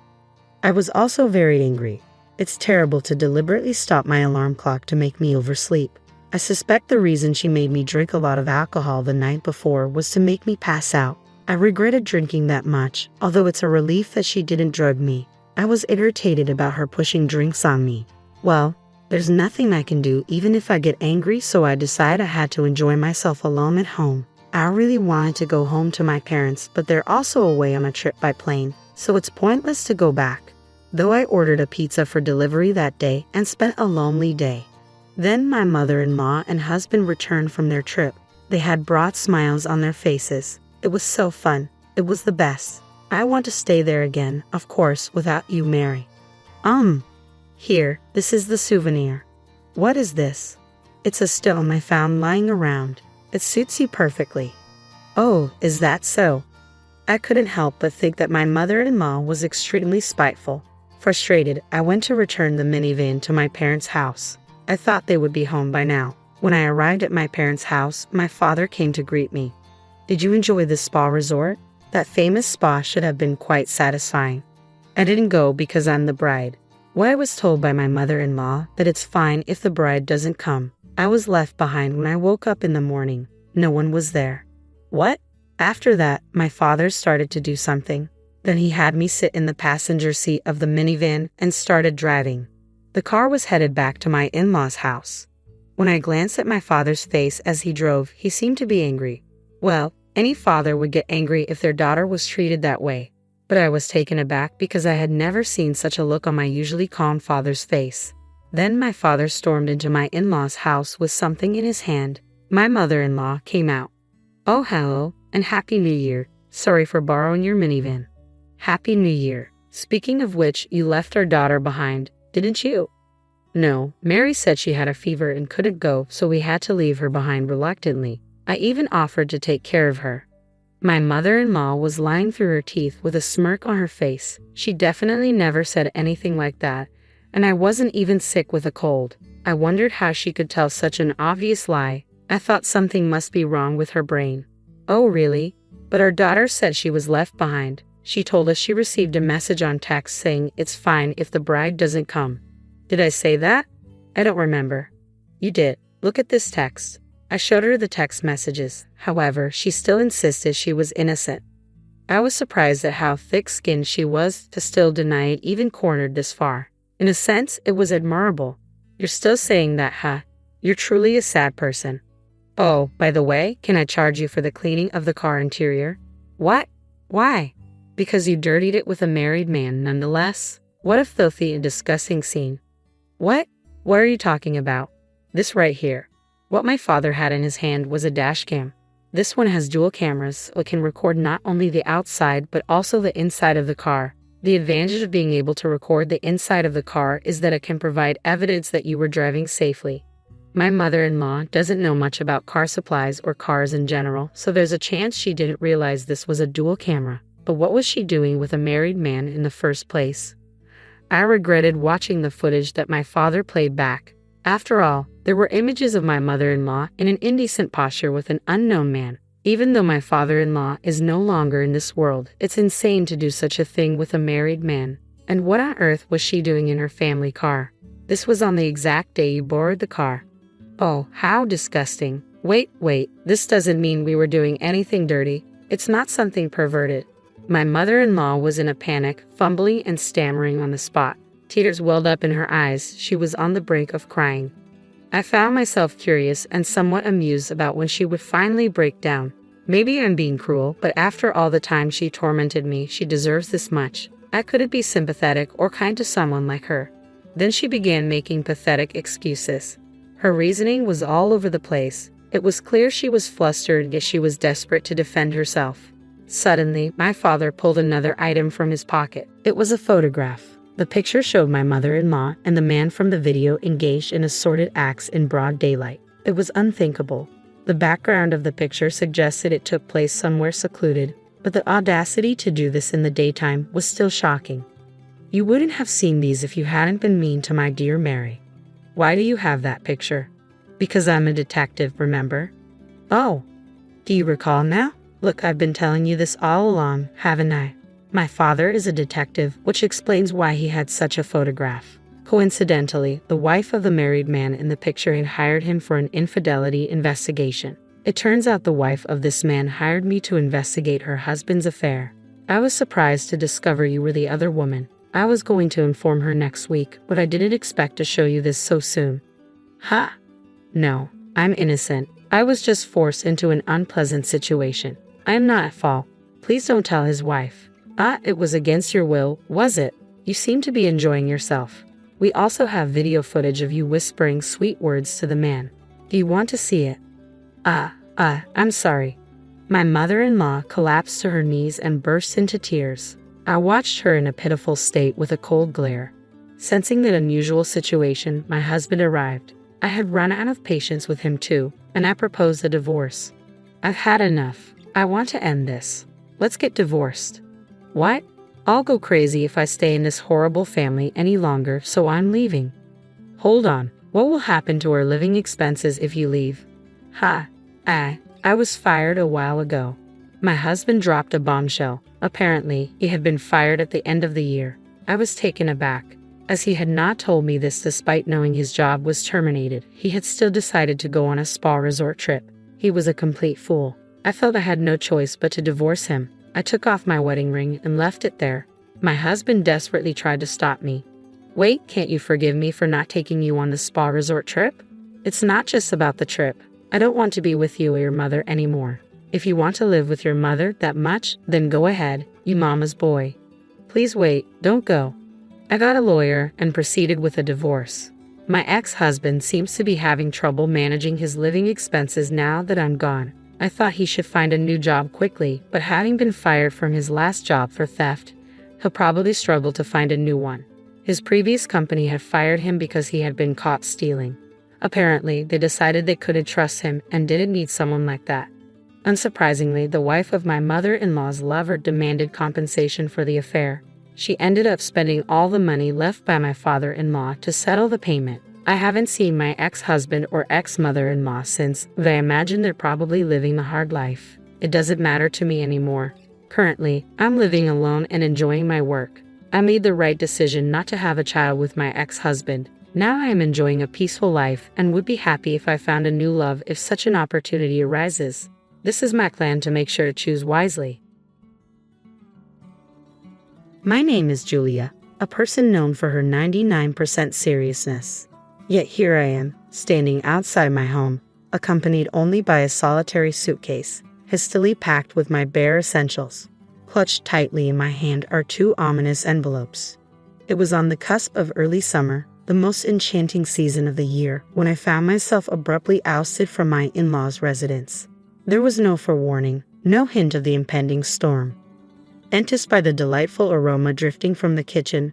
I was also very angry. It's terrible to deliberately stop my alarm clock to make me oversleep. I suspect the reason she made me drink a lot of alcohol the night before was to make me pass out. I regretted drinking that much, although it's a relief that she didn't drug me. I was irritated about her pushing drinks on me. Well, there's nothing I can do even if I get angry, so I decided I had to enjoy myself alone at home. I really wanted to go home to my parents, but they're also away on a trip by plane, so it's pointless to go back. Though I ordered a pizza for delivery that day and spent a lonely day. Then my mother-in-law and husband returned from their trip. They had brought smiles on their faces. It was so fun. It was the best. I want to stay there again, of course, without you, Mary. Here, this is the souvenir. What is this? It's a stone I found lying around. It suits you perfectly. Oh, is that so? I couldn't help but think that my mother-in-law was extremely spiteful. Frustrated, I went to return the minivan to my parents' house. I thought they would be home by now. When I arrived at my parents' house, my father came to greet me. "Did you enjoy the spa resort? That famous spa should have been quite satisfying." I didn't go because I'm the bride. Well, I was told by my mother-in-law that it's fine if the bride doesn't come. I was left behind when I woke up in the morning. No one was there. What? After that, my father started to do something. Then he had me sit in the passenger seat of the minivan and started driving. The car was headed back to my in-laws' house. When I glanced at my father's face as he drove, he seemed to be angry. Well, any father would get angry if their daughter was treated that way. But I was taken aback because I had never seen such a look on my usually calm father's face. Then my father stormed into my in-laws' house with something in his hand. My mother-in-law came out. "Oh, hello, and Happy New Year. Sorry for borrowing your minivan." "Happy New Year. Speaking of which, you left our daughter behind, didn't you?" "No, Mary said she had a fever and couldn't go, so we had to leave her behind reluctantly. I even offered to take care of her." My mother-in-law was lying through her teeth with a smirk on her face. She definitely never said anything like that, and I wasn't even sick with a cold. I wondered how she could tell such an obvious lie. I thought something must be wrong with her brain. "Oh, really? But our daughter said she was left behind. She told us she received a message on text saying it's fine if the bride doesn't come." "Did I say that? I don't remember." "You did. Look at this text." I showed her the text messages. However, she still insisted she was innocent. I was surprised at how thick-skinned she was to still deny it even cornered this far. In a sense, it was admirable. "You're still saying that, huh? You're truly a sad person." "Oh, by the way, can I charge you for the cleaning of the car interior?" "What? Why?" "Because you dirtied it with a married man nonetheless. What a filthy and disgusting scene." "What? What are you talking about?" "This right here." What my father had in his hand was a dash cam. This one has dual cameras, so it can record not only the outside but also the inside of the car. The advantage of being able to record the inside of the car is that it can provide evidence that you were driving safely. My mother-in-law doesn't know much about car supplies or cars in general, so there's a chance she didn't realize this was a dual camera. But what was she doing with a married man in the first place? I regretted watching the footage that my father played back. After all, there were images of my mother-in-law in an indecent posture with an unknown man. Even though my father-in-law is no longer in this world, it's insane to do such a thing with a married man. And what on earth was she doing in her family car? This was on the exact day you borrowed the car. Oh, how disgusting. Wait, this doesn't mean we were doing anything dirty. It's not something perverted. My mother-in-law was in a panic, fumbling and stammering on the spot. Tears welled up in her eyes. She was on the brink of crying. I found myself curious and somewhat amused about when she would finally break down. Maybe I'm being cruel, but after all the time she tormented me, she deserves this much. I couldn't be sympathetic or kind to someone like her. Then she began making pathetic excuses. Her reasoning was all over the place. It was clear she was flustered, yet she was desperate to defend herself. Suddenly, my father pulled another item from his pocket. It was a photograph. The picture showed my mother-in-law and the man from the video engaged in assorted acts in broad daylight. It was unthinkable. The background of the picture suggested it took place somewhere secluded, but the audacity to do this in the daytime was still shocking. You wouldn't have seen these if you hadn't been mean to my dear Mary. Why do you have that picture? Because I'm a detective, remember? Oh, do you recall now? Look, I've been telling you this all along, haven't I? My father is a detective, which explains why he had such a photograph. Coincidentally, the wife of the married man in the picture had hired him for an infidelity investigation. It turns out the wife of this man hired me to investigate her husband's affair. I was surprised to discover you were the other woman. I was going to inform her next week, but I didn't expect to show you this so soon. Ha! No, I'm innocent. I was just forced into an unpleasant situation. I am not at fault. Please don't tell his wife. It was against your will, was it? You seem to be enjoying yourself. We also have video footage of you whispering sweet words to the man. Do you want to see it? I'm sorry. My mother-in-law collapsed to her knees and burst into tears. I watched her in a pitiful state with a cold glare. Sensing that unusual situation, my husband arrived. I had run out of patience with him too, and I proposed a divorce. I've had enough. I want to end this. Let's get divorced. What? I'll go crazy if I stay in this horrible family any longer, so I'm leaving. Hold on. What will happen to our living expenses if you leave? I was fired a while ago. My husband dropped a bombshell. Apparently, he had been fired at the end of the year. I was taken aback. As he had not told me this despite knowing his job was terminated, he had still decided to go on a spa resort trip. He was a complete fool. I felt I had no choice but to divorce him. I took off my wedding ring and left it there. My husband desperately tried to stop me. Wait, can't you forgive me for not taking you on the spa resort trip? It's not just about the trip. I don't want to be with you or your mother anymore. If you want to live with your mother that much, then go ahead, you mama's boy. Please wait, don't go. I got a lawyer and proceeded with a divorce. My ex-husband seems to be having trouble managing his living expenses now that I'm gone. I thought he should find a new job quickly, but having been fired from his last job for theft, he'll probably struggle to find a new one. His previous company had fired him because he had been caught stealing. Apparently, they decided they couldn't trust him and didn't need someone like that. Unsurprisingly, the wife of my mother-in-law's lover demanded compensation for the affair. She ended up spending all the money left by my father-in-law to settle the payment. I haven't seen my ex-husband or ex-mother-in-law since, but I imagine they're probably living the hard life. It doesn't matter to me anymore. Currently, I'm living alone and enjoying my work. I made the right decision not to have a child with my ex-husband. Now I am enjoying a peaceful life and would be happy if I found a new love if such an opportunity arises. This is my plan to make sure to choose wisely. My name is Julia, a person known for her 99% seriousness. Yet here I am, standing outside my home, accompanied only by a solitary suitcase, hastily packed with my bare essentials. Clutched tightly in my hand are two ominous envelopes. It was on the cusp of early summer, the most enchanting season of the year, when I found myself abruptly ousted from my in-laws' residence. There was no forewarning, no hint of the impending storm. Enticed by the delightful aroma drifting from the kitchen,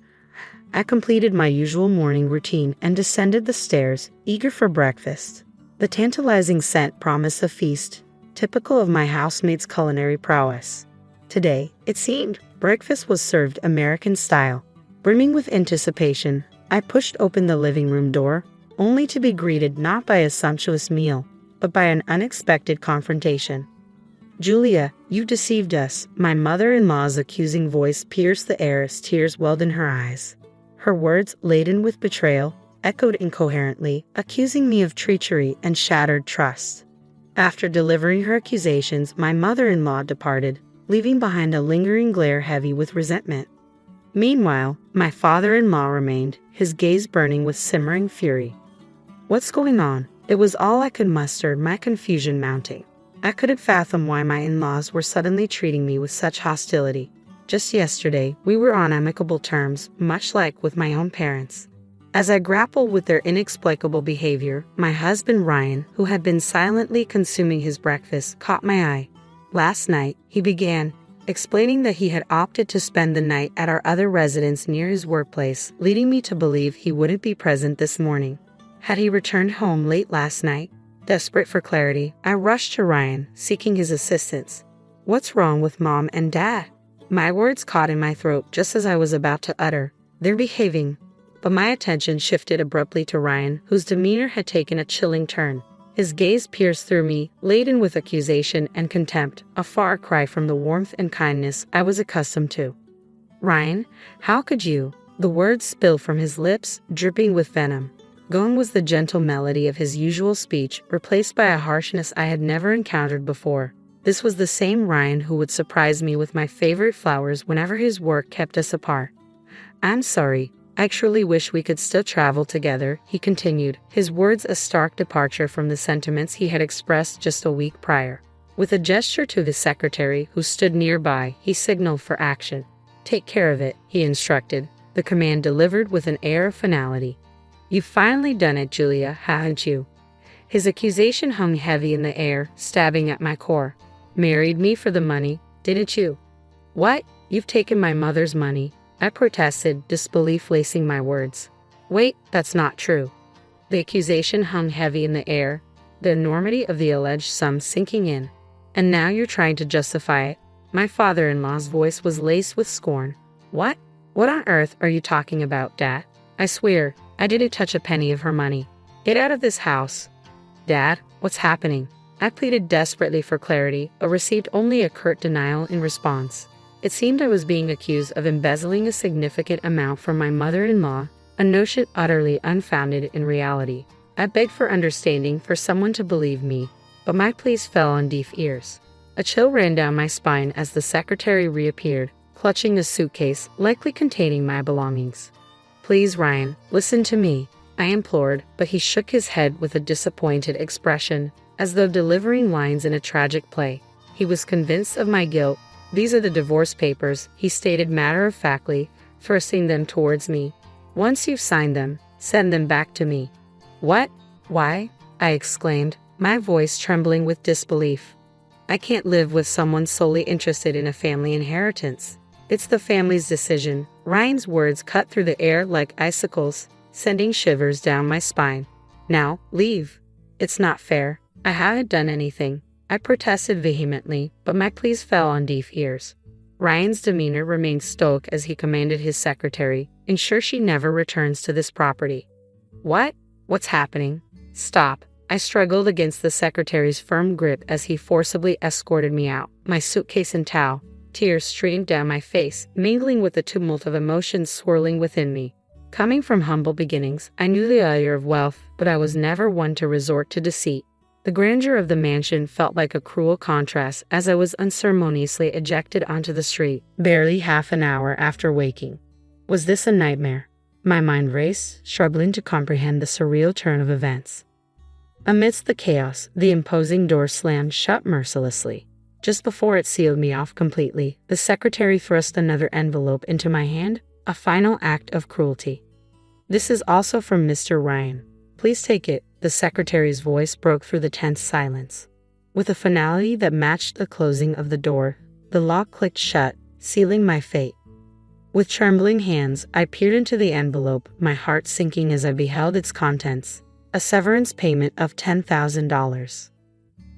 I completed my usual morning routine and descended the stairs, eager for breakfast. The tantalizing scent promised a feast, typical of my housemate's culinary prowess. Today, it seemed, breakfast was served American style. Brimming with anticipation, I pushed open the living room door, only to be greeted not by a sumptuous meal, but by an unexpected confrontation. "Julia, you deceived us," my mother-in-law's accusing voice pierced the air as tears welled in her eyes. Her words, laden with betrayal, echoed incoherently, accusing me of treachery and shattered trust. After delivering her accusations, my mother-in-law departed, leaving behind a lingering glare heavy with resentment. Meanwhile, my father-in-law remained, his gaze burning with simmering fury. "What's going on?" It was all I could muster, my confusion mounting. I couldn't fathom why my in-laws were suddenly treating me with such hostility. Just yesterday, we were on amicable terms, much like with my own parents. As I grappled with their inexplicable behavior, my husband Ryan, who had been silently consuming his breakfast, caught my eye. "Last night," he began, explaining that he had opted to spend the night at our other residence near his workplace, leading me to believe he wouldn't be present this morning. Had he returned home late last night? Desperate for clarity, I rushed to Ryan, seeking his assistance. "What's wrong with Mom and Dad?" My words caught in my throat just as I was about to utter, "They're behaving." But my attention shifted abruptly to Ryan, whose demeanor had taken a chilling turn. His gaze pierced through me, laden with accusation and contempt, a far cry from the warmth and kindness I was accustomed to. "Ryan, how could you?" The words spilled from his lips, dripping with venom. Gone was the gentle melody of his usual speech, replaced by a harshness I had never encountered before. This was the same Ryan who would surprise me with my favorite flowers whenever his work kept us apart. "I'm sorry. I actually wish we could still travel together," he continued, his words a stark departure from the sentiments he had expressed just a week prior. With a gesture to the secretary, who stood nearby, he signaled for action. "Take care of it," he instructed, the command delivered with an air of finality. "You've finally done it, Julia, haven't you?" His accusation hung heavy in the air, stabbing at my core. "Married me for the money, didn't you?" "What? You've taken my mother's money," I protested, disbelief lacing my words. "Wait, that's not true." The accusation hung heavy in the air, the enormity of the alleged sum sinking in. "And now you're trying to justify it." My father-in-law's voice was laced with scorn. "What? What on earth are you talking about, Dad? I swear, I didn't touch a penny of her money. Get out of this house." "Dad, what's happening?" I pleaded desperately for clarity, but received only a curt denial in response. It seemed I was being accused of embezzling a significant amount from my mother-in-law, a notion utterly unfounded in reality. I begged for understanding, for someone to believe me, but my pleas fell on deaf ears. A chill ran down my spine as the secretary reappeared, clutching a suitcase likely containing my belongings. "Please, Ryan, listen to me," I implored, but he shook his head with a disappointed expression, as though delivering lines in a tragic play. He was convinced of my guilt. "These are the divorce papers," he stated matter-of-factly, thrusting them towards me. "Once you've signed them, send them back to me." "What? Why?" I exclaimed, my voice trembling with disbelief. "I can't live with someone solely interested in a family inheritance. It's the family's decision." Ryan's words cut through the air like icicles, sending shivers down my spine. "Now, leave." "It's not fair. I haven't done anything," I protested vehemently, but my pleas fell on deaf ears. Ryan's demeanor remained stoic as he commanded his secretary, "Ensure she never returns to this property." "What? What's happening?" "Stop." I struggled against the secretary's firm grip as he forcibly escorted me out, my suitcase in tow. Tears streamed down my face, mingling with the tumult of emotions swirling within me. Coming from humble beginnings, I knew the allure of wealth, but I was never one to resort to deceit. The grandeur of the mansion felt like a cruel contrast as I was unceremoniously ejected onto the street, barely half an hour after waking. Was this a nightmare? My mind raced, struggling to comprehend the surreal turn of events. Amidst the chaos, the imposing door slammed shut mercilessly. Just before it sealed me off completely, the secretary thrust another envelope into my hand, a final act of cruelty. "This is also from Mr. Ryan. Please take it." The secretary's voice broke through the tense silence. With a finality that matched the closing of the door, the lock clicked shut, sealing my fate. With trembling hands, I peered into the envelope, my heart sinking as I beheld its contents. A severance payment of $10,000.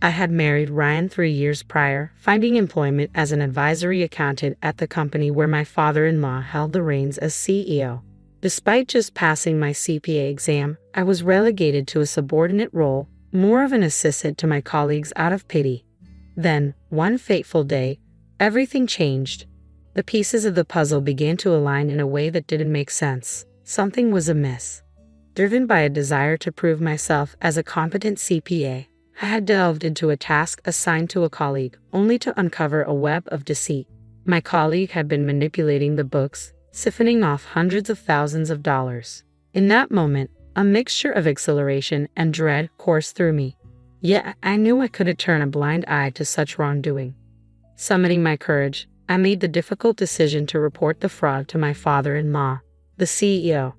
I had married Ryan 3 years prior, finding employment as an advisory accountant at the company where my father-in-law held the reins as CEO. Despite just passing my CPA exam, I was relegated to a subordinate role, more of an assistant to my colleagues out of pity. Then, one fateful day, everything changed. The pieces of the puzzle began to align in a way that didn't make sense. Something was amiss. Driven by a desire to prove myself as a competent CPA, I had delved into a task assigned to a colleague, only to uncover a web of deceit. My colleague had been manipulating the books, siphoning off hundreds of thousands of dollars. In that moment, a mixture of exhilaration and dread coursed through me. Yet I knew I couldn't turn a blind eye to such wrongdoing. Summoning my courage, I made the difficult decision to report the fraud to my father-in-law, the CEO.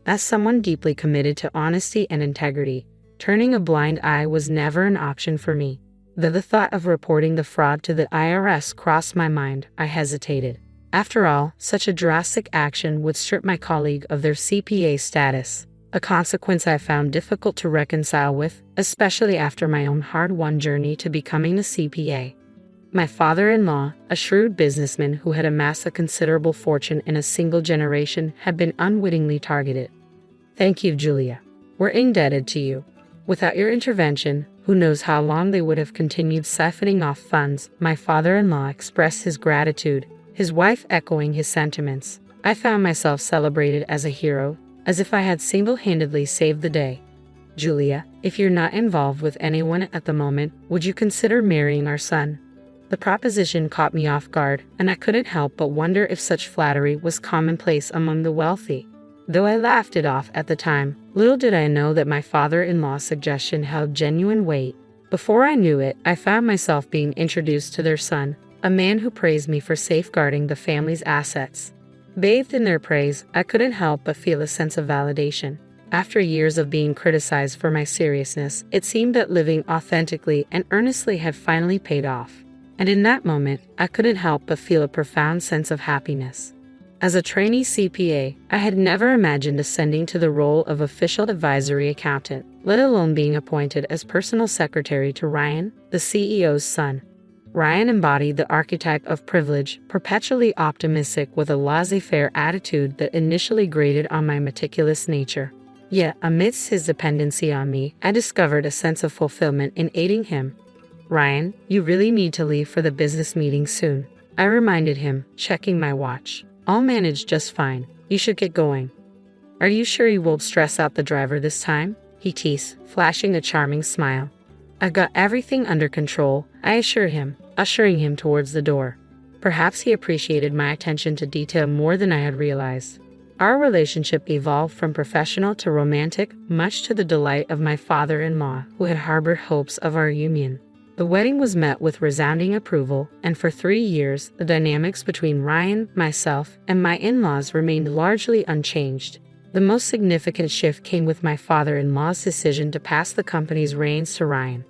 As someone deeply committed to honesty and integrity, turning a blind eye was never an option for me. Though the thought of reporting the fraud to the IRS crossed my mind, I hesitated. After all, such a drastic action would strip my colleague of their CPA status, a consequence I found difficult to reconcile with, especially after my own hard-won journey to becoming a CPA. My father-in-law, a shrewd businessman who had amassed a considerable fortune in a single generation, had been unwittingly targeted. "Thank you, Julia. We're indebted to you. Without your intervention, who knows how long they would have continued siphoning off funds." My father-in-law expressed his gratitude, his wife echoing his sentiments. I found myself celebrated as a hero, as if I had single-handedly saved the day. "Julia, if you're not involved with anyone at the moment, would you consider marrying our son?" The proposition caught me off guard, and I couldn't help but wonder if such flattery was commonplace among the wealthy. Though I laughed it off at the time, little did I know that my father-in-law's suggestion held genuine weight. Before I knew it, I found myself being introduced to their son, a man who praised me for safeguarding the family's assets. Bathed in their praise, I couldn't help but feel a sense of validation. After years of being criticized for my seriousness, it seemed that living authentically and earnestly had finally paid off. And in that moment, I couldn't help but feel a profound sense of happiness. As a trainee CPA, I had never imagined ascending to the role of official advisory accountant, let alone being appointed as personal secretary to Ryan, the CEO's son. Ryan embodied the archetype of privilege, perpetually optimistic with a laissez-faire attitude that initially grated on my meticulous nature. Yet, amidst his dependency on me, I discovered a sense of fulfillment in aiding him. "Ryan, you really need to leave for the business meeting soon," I reminded him, checking my watch. "I'll manage just fine. You should get going." "Are you sure you won't stress out the driver this time?" he teased, flashing a charming smile. "I've got everything under control," I assured him, ushering him towards the door. Perhaps he appreciated my attention to detail more than I had realized. Our relationship evolved from professional to romantic, much to the delight of my father-in-law, who had harbored hopes of our union. The wedding was met with resounding approval, and for 3 years, the dynamics between Ryan, myself, and my in-laws remained largely unchanged. The most significant shift came with my father-in-law's decision to pass the company's reins to Ryan.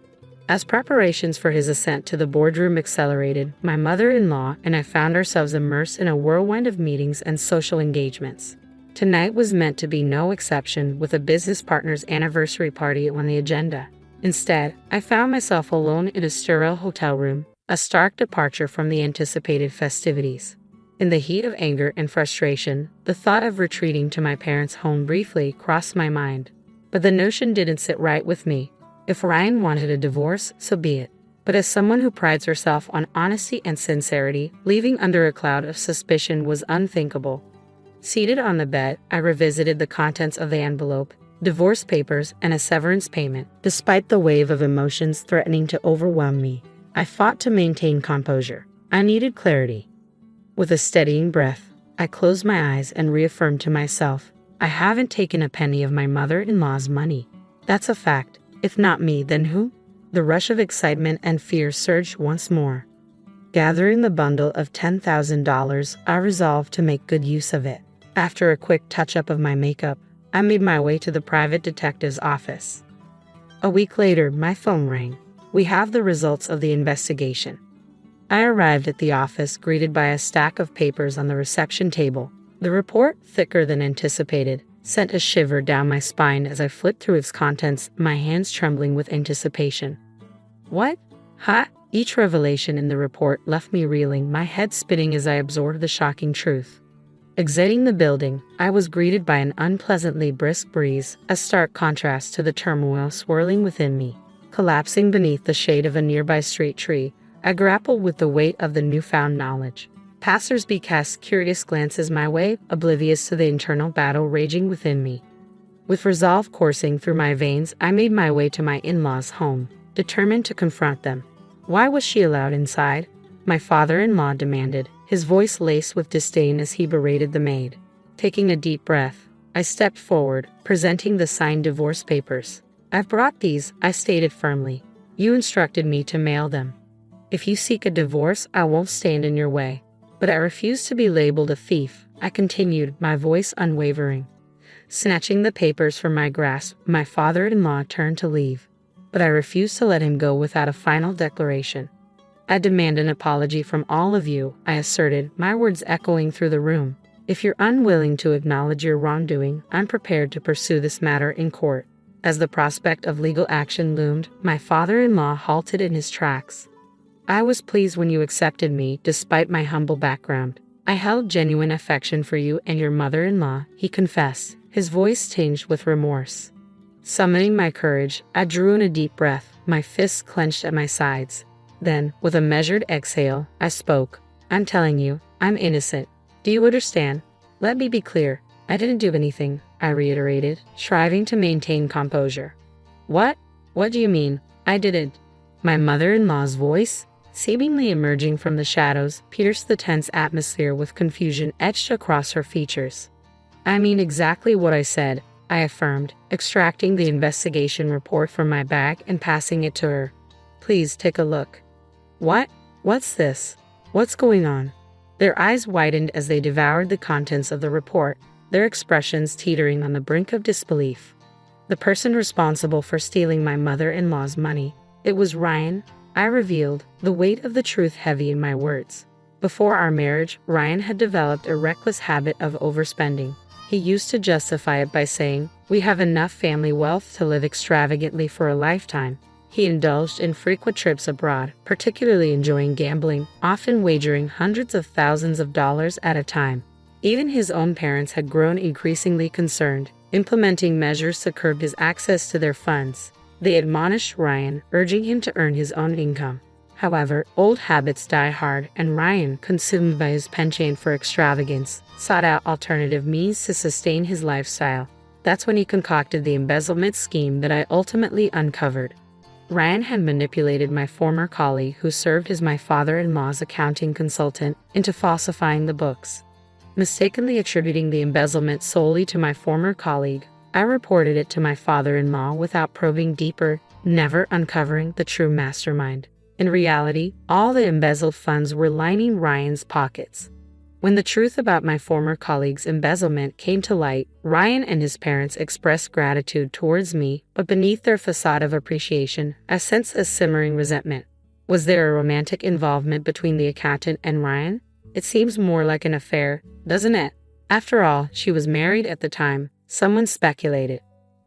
As preparations for his ascent to the boardroom accelerated, my mother-in-law and I found ourselves immersed in a whirlwind of meetings and social engagements. Tonight was meant to be no exception, with a business partner's anniversary party on the agenda. Instead, I found myself alone in a sterile hotel room, a stark departure from the anticipated festivities. In the heat of anger and frustration, the thought of retreating to my parents' home briefly crossed my mind. But the notion didn't sit right with me. If Ryan wanted a divorce, so be it. But as someone who prides herself on honesty and sincerity, leaving under a cloud of suspicion was unthinkable. Seated on the bed, I revisited the contents of the envelope, divorce papers, and a severance payment. Despite the wave of emotions threatening to overwhelm me, I fought to maintain composure. I needed clarity. With a steadying breath, I closed my eyes and reaffirmed to myself, I haven't taken a penny of my mother-in-law's money. That's a fact. If not me, then who? The rush of excitement and fear surged once more. Gathering the bundle of $10,000, I resolved to make good use of it. After a quick touch-up of my makeup, I made my way to the private detective's office. A week later, my phone rang. "We have the results of the investigation." I arrived at the office, greeted by a stack of papers on the reception table. The report, thicker than anticipated, sent a shiver down my spine as I flipped through its contents, my hands trembling with anticipation. "What? Ha?" Each revelation in the report left me reeling, my head spinning as I absorbed the shocking truth. Exiting the building, I was greeted by an unpleasantly brisk breeze, a stark contrast to the turmoil swirling within me. Collapsing beneath the shade of a nearby street tree, I grappled with the weight of the newfound knowledge. Passers-by cast curious glances my way, oblivious to the internal battle raging within me. With resolve coursing through my veins, I made my way to my in-laws' home, determined to confront them. Why was she allowed inside? My father-in-law demanded, his voice laced with disdain as he berated the maid. Taking a deep breath, I stepped forward, presenting the signed divorce papers. "I've brought these," I stated firmly. "You instructed me to mail them. If you seek a divorce, I won't stand in your way." But I refused to be labeled a thief, I continued, my voice unwavering. Snatching the papers from my grasp, my father-in-law turned to leave. but I refuse to let him go without a final declaration. I demand an apology from all of you, I asserted, my words echoing through the room. If you're unwilling to acknowledge your wrongdoing, I'm prepared to pursue this matter in court. As the prospect of legal action loomed, my father-in-law halted in his tracks. I was pleased when you accepted me, despite my humble background. I held genuine affection for you and your mother-in-law, he confessed, his voice tinged with remorse. Summoning my courage, I drew in a deep breath, my fists clenched at my sides. Then, with a measured exhale, I spoke. I'm telling you, I'm innocent. Do you understand? Let me be clear. I didn't do anything, I reiterated, striving to maintain composure. What? What do you mean? I didn't. My mother-in-law's voice, seemingly emerging from the shadows, pierced the tense atmosphere with confusion etched across her features. I mean exactly what I said, I affirmed, extracting the investigation report from my bag and passing it to her. Please take a look. What? What's this? What's going on? Their eyes widened as they devoured the contents of the report, their expressions teetering on the brink of disbelief. The person responsible for stealing my mother-in-law's money, it was Ryan, I revealed, the weight of the truth heavy in my words. Before our marriage, Ryan had developed a reckless habit of overspending. He used to justify it by saying, "We have enough family wealth to live extravagantly for a lifetime." He indulged in frequent trips abroad, particularly enjoying gambling, often wagering hundreds of thousands of dollars at a time. Even his own parents had grown increasingly concerned, implementing measures to curb his access to their funds. They admonished Ryan, urging him to earn his own income. However, old habits die hard, and Ryan, consumed by his penchant for extravagance, sought out alternative means to sustain his lifestyle. That's when he concocted the embezzlement scheme that I ultimately uncovered. Ryan had manipulated my former colleague, who served as my father-in-law's accounting consultant, into falsifying the books. Mistakenly attributing the embezzlement solely to my former colleague, I reported it to my father-in-law without probing deeper, never uncovering the true mastermind. In reality, all the embezzled funds were lining Ryan's pockets. When the truth about my former colleague's embezzlement came to light, Ryan and his parents expressed gratitude towards me, but beneath their facade of appreciation, I sensed a simmering resentment. Was there a romantic involvement between the accountant and Ryan? It seems more like an affair, doesn't it? After all, she was married at the time, someone speculated.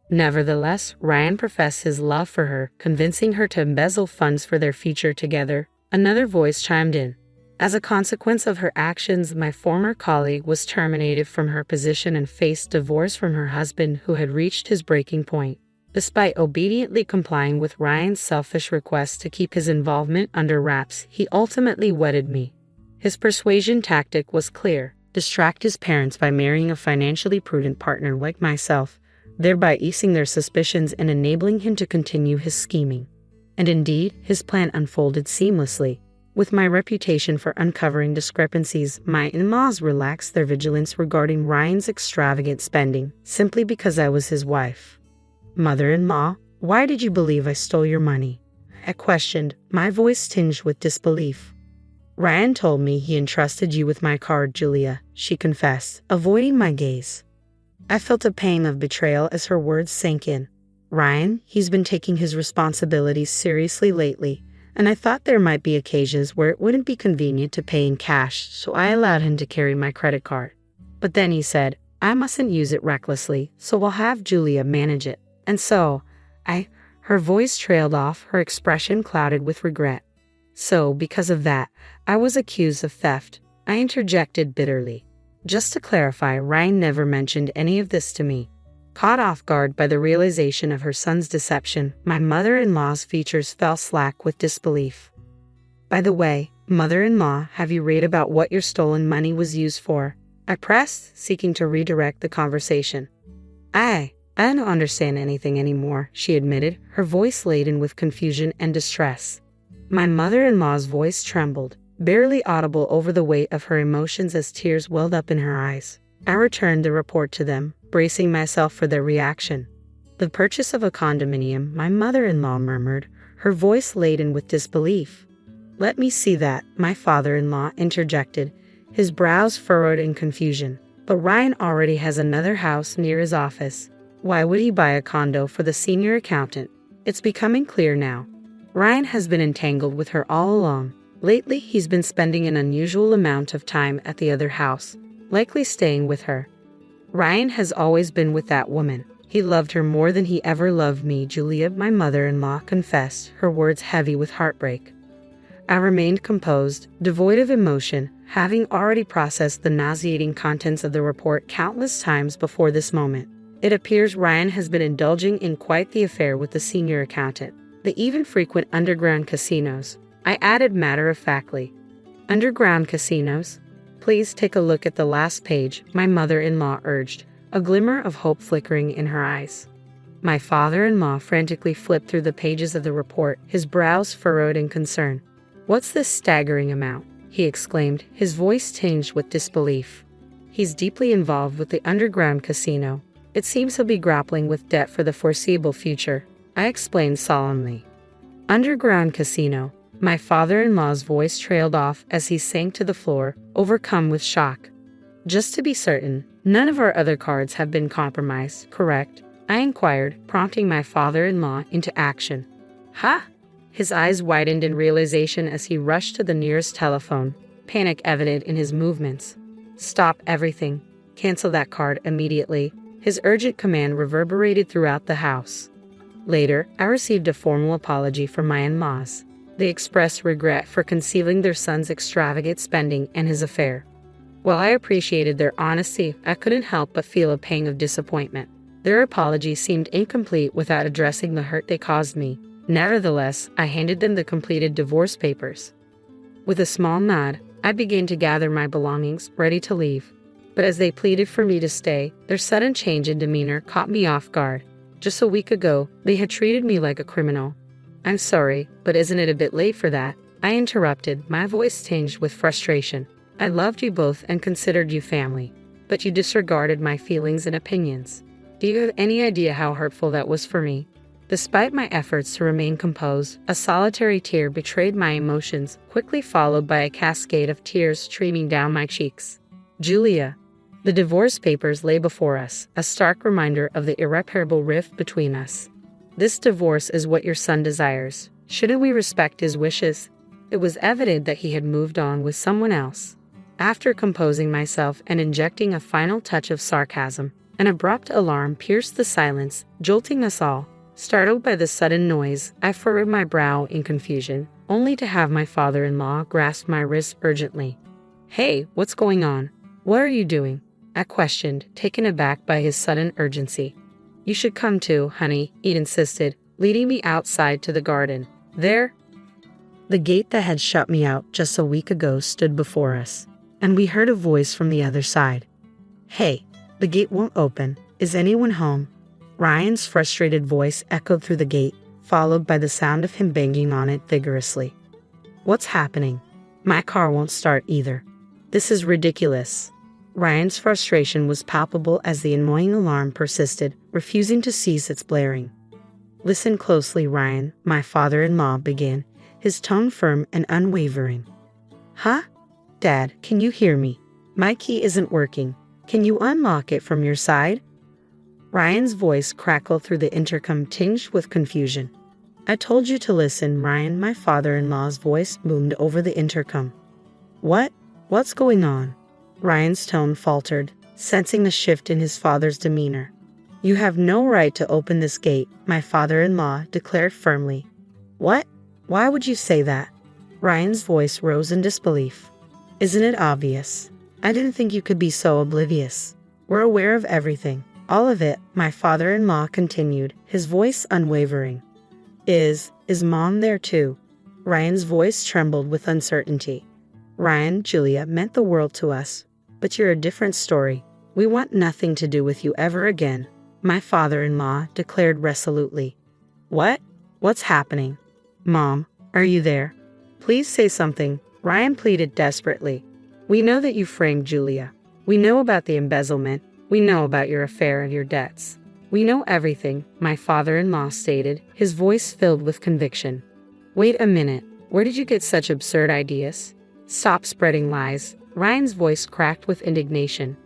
Nevertheless, Ryan professed his love for her, convincing her to embezzle funds for their future together. Another voice chimed in. As a consequence of her actions, my former colleague was terminated from her position and faced divorce from her husband, who had reached his breaking point. Despite obediently complying with Ryan's selfish request to keep his involvement under wraps, he ultimately wedded me. His persuasion tactic was clear: distract his parents by marrying a financially prudent partner like myself, thereby easing their suspicions and enabling him to continue his scheming. And indeed, his plan unfolded seamlessly. With my reputation for uncovering discrepancies, my in-laws relaxed their vigilance regarding Ryan's extravagant spending, simply because I was his wife. Mother-in-law, why did you believe I stole your money? I questioned, my voice tinged with disbelief. Ryan told me he entrusted you with my card, Julia, she confessed, avoiding my gaze. I felt a pang of betrayal as her words sank in. Ryan, he's been taking his responsibilities seriously lately, and I thought there might be occasions where it wouldn't be convenient to pay in cash, so I allowed him to carry my credit card. But then he said, I mustn't use it recklessly, so I'll have Julia manage it. And so, her voice trailed off, her expression clouded with regret. So, because of that, I was accused of theft, I interjected bitterly. Just to clarify, Ryan never mentioned any of this to me. Caught off guard by the realization of her son's deception, my mother-in-law's features fell slack with disbelief. By the way, mother-in-law, have you read about what your stolen money was used for? I pressed, seeking to redirect the conversation. I don't understand anything anymore, she admitted, her voice laden with confusion and distress. My mother-in-law's voice trembled, barely audible over the weight of her emotions as tears welled up in her eyes. I returned the report to them, bracing myself for their reaction. The purchase of a condominium, my mother-in-law murmured, her voice laden with disbelief. Let me see that, my father-in-law interjected, his brows furrowed in confusion. But Ryan already has another house near his office. Why would he buy a condo for the senior accountant? It's becoming clear now. Ryan has been entangled with her all along. Lately, he's been spending an unusual amount of time at the other house, likely staying with her. Ryan has always been with that woman. He loved her more than he ever loved me, Julia, my mother-in-law confessed, her words heavy with heartbreak. I remained composed, devoid of emotion, having already processed the nauseating contents of the report countless times before this moment. It appears Ryan has been indulging in quite the affair with the senior accountant. They even frequent underground casinos. I added matter-of-factly. Underground casinos? Please take a look at the last page, my mother-in-law urged, a glimmer of hope flickering in her eyes. My father-in-law frantically flipped through the pages of the report, his brows furrowed in concern. "What's this staggering amount?" he exclaimed, his voice tinged with disbelief. "He's deeply involved with the underground casino. It seems he'll be grappling with debt for the foreseeable future," I explained solemnly. "Underground casino." My father-in-law's voice trailed off as he sank to the floor, overcome with shock. "Just to be certain, none of our other cards have been compromised, correct?" I inquired, prompting my father-in-law into action. "Ha!" His eyes widened in realization as he rushed to the nearest telephone, panic evident in his movements. "Stop everything. Cancel that card immediately." His urgent command reverberated throughout the house. Later, I received a formal apology from my in-laws. They expressed regret for concealing their son's extravagant spending and his affair. While I appreciated their honesty, I couldn't help but feel a pang of disappointment. Their apology seemed incomplete without addressing the hurt they caused me. Nevertheless, I handed them the completed divorce papers. With a small nod, I began to gather my belongings, ready to leave. But as they pleaded for me to stay, their sudden change in demeanor caught me off guard. Just a week ago, they had treated me like a criminal. "I'm sorry, but isn't it a bit late for that?" I interrupted, my voice tinged with frustration. "I loved you both and considered you family, but you disregarded my feelings and opinions. Do you have any idea how hurtful that was for me?" Despite my efforts to remain composed, a solitary tear betrayed my emotions, quickly followed by a cascade of tears streaming down my cheeks. "Julia." The divorce papers lay before us, a stark reminder of the irreparable rift between us. "This divorce is what your son desires. Shouldn't we respect his wishes?" It was evident that he had moved on with someone else. After composing myself and injecting a final touch of sarcasm, an abrupt alarm pierced the silence, jolting us all. Startled by the sudden noise, I furrowed my brow in confusion, only to have my father-in-law grasp my wrist urgently. "Hey, what's going on? What are you doing?" I questioned, taken aback by his sudden urgency. "You should come too, honey," he insisted, leading me outside to the garden. There, the gate that had shut me out just a week ago stood before us, and we heard a voice from the other side. "Hey, the gate won't open. Is anyone home?" Ryan's frustrated voice echoed through the gate, followed by the sound of him banging on it vigorously. "What's happening? My car won't start either. This is ridiculous." Ryan's frustration was palpable as the annoying alarm persisted, refusing to cease its blaring. "Listen closely, Ryan," my father-in-law began, his tone firm and unwavering. "Huh? Dad, can you hear me? My key isn't working. Can you unlock it from your side?" Ryan's voice crackled through the intercom, tinged with confusion. "I told you to listen, Ryan," my father-in-law's voice boomed over the intercom. What's going on?" Ryan's tone faltered, sensing the shift in his father's demeanor. "You have no right to open this gate," my father-in-law declared firmly. "What? Why would you say that?" Ryan's voice rose in disbelief. "Isn't it obvious? I didn't think you could be so oblivious. We're aware of everything. All of it," my father-in-law continued, his voice unwavering. Is Mom there too?" Ryan's voice trembled with uncertainty. "Ryan, Julia meant the world to us, but you're a different story. We want nothing to do with you ever again," my father-in-law declared resolutely. What's happening? Mom, are you there? Please say something," Ryan pleaded desperately. "We know that you framed Julia. We know about the embezzlement. We know about your affair and your debts. We know everything," my father-in-law stated, his voice filled with conviction. "Wait a minute. Where did you get such absurd ideas? Stop spreading lies." Ryan's voice cracked with indignation.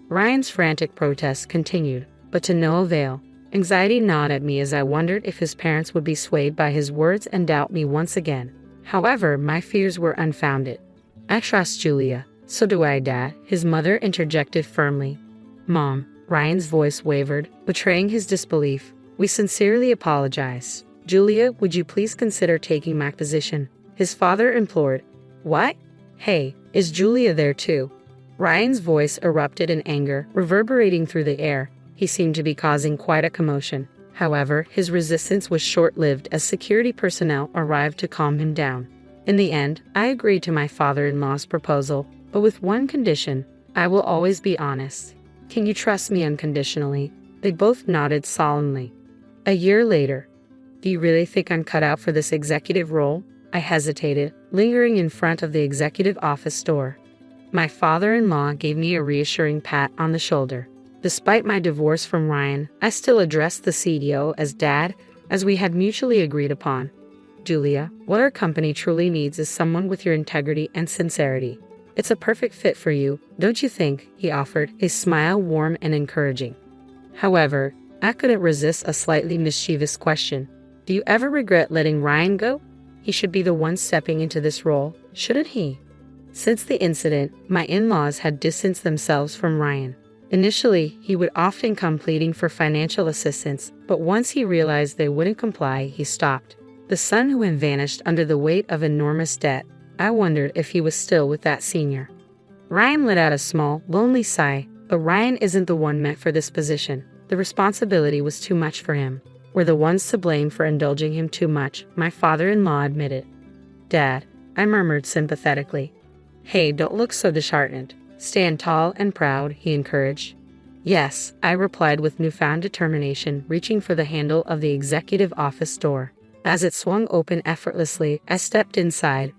Ryan's frantic protests continued, but to no avail. Anxiety gnawed at me as I wondered if his parents would be swayed by his words and doubt me once again. However, my fears were unfounded. I trust Julia. So do I, Dad, his mother interjected firmly. Mom, Ryan's voice wavered, betraying his disbelief. We sincerely apologize. Julia, would you please consider taking my position? His father implored. What? Hey, is Julia there too? Ryan's voice erupted in anger, reverberating through the air. He seemed to be causing quite a commotion. However, his resistance was short-lived as security personnel arrived to calm him down. In the end, I agreed to my father-in-law's proposal, but with one condition: I will always be honest. Can you trust me unconditionally? They both nodded solemnly. A year later. Do you really think I'm cut out for this executive role? I hesitated, lingering in front of the executive office door. My father-in-law gave me a reassuring pat on the shoulder. Despite my divorce from Ryan, I still addressed the CEO as Dad, as we had mutually agreed upon. Julia, what our company truly needs is someone with your integrity and sincerity. It's a perfect fit for you, don't you think? He offered, his smile warm and encouraging. However, I couldn't resist a slightly mischievous question. Do you ever regret letting Ryan go? He should be the one stepping into this role, shouldn't he? Since the incident, my in-laws had distanced themselves from Ryan. Initially, he would often come pleading for financial assistance, but once he realized they wouldn't comply, he stopped. The son who had vanished under the weight of enormous debt. I wondered if he was still with that senior. Ryan let out a small, lonely sigh, but Ryan isn't the one meant for this position. The responsibility was too much for him. We're the ones to blame for indulging him too much, my father-in-law admitted. Dad, I murmured sympathetically. Hey, don't look so disheartened. Stand tall and proud, he encouraged. Yes, I replied with newfound determination, reaching for the handle of the executive office door. As it swung open effortlessly, I stepped inside,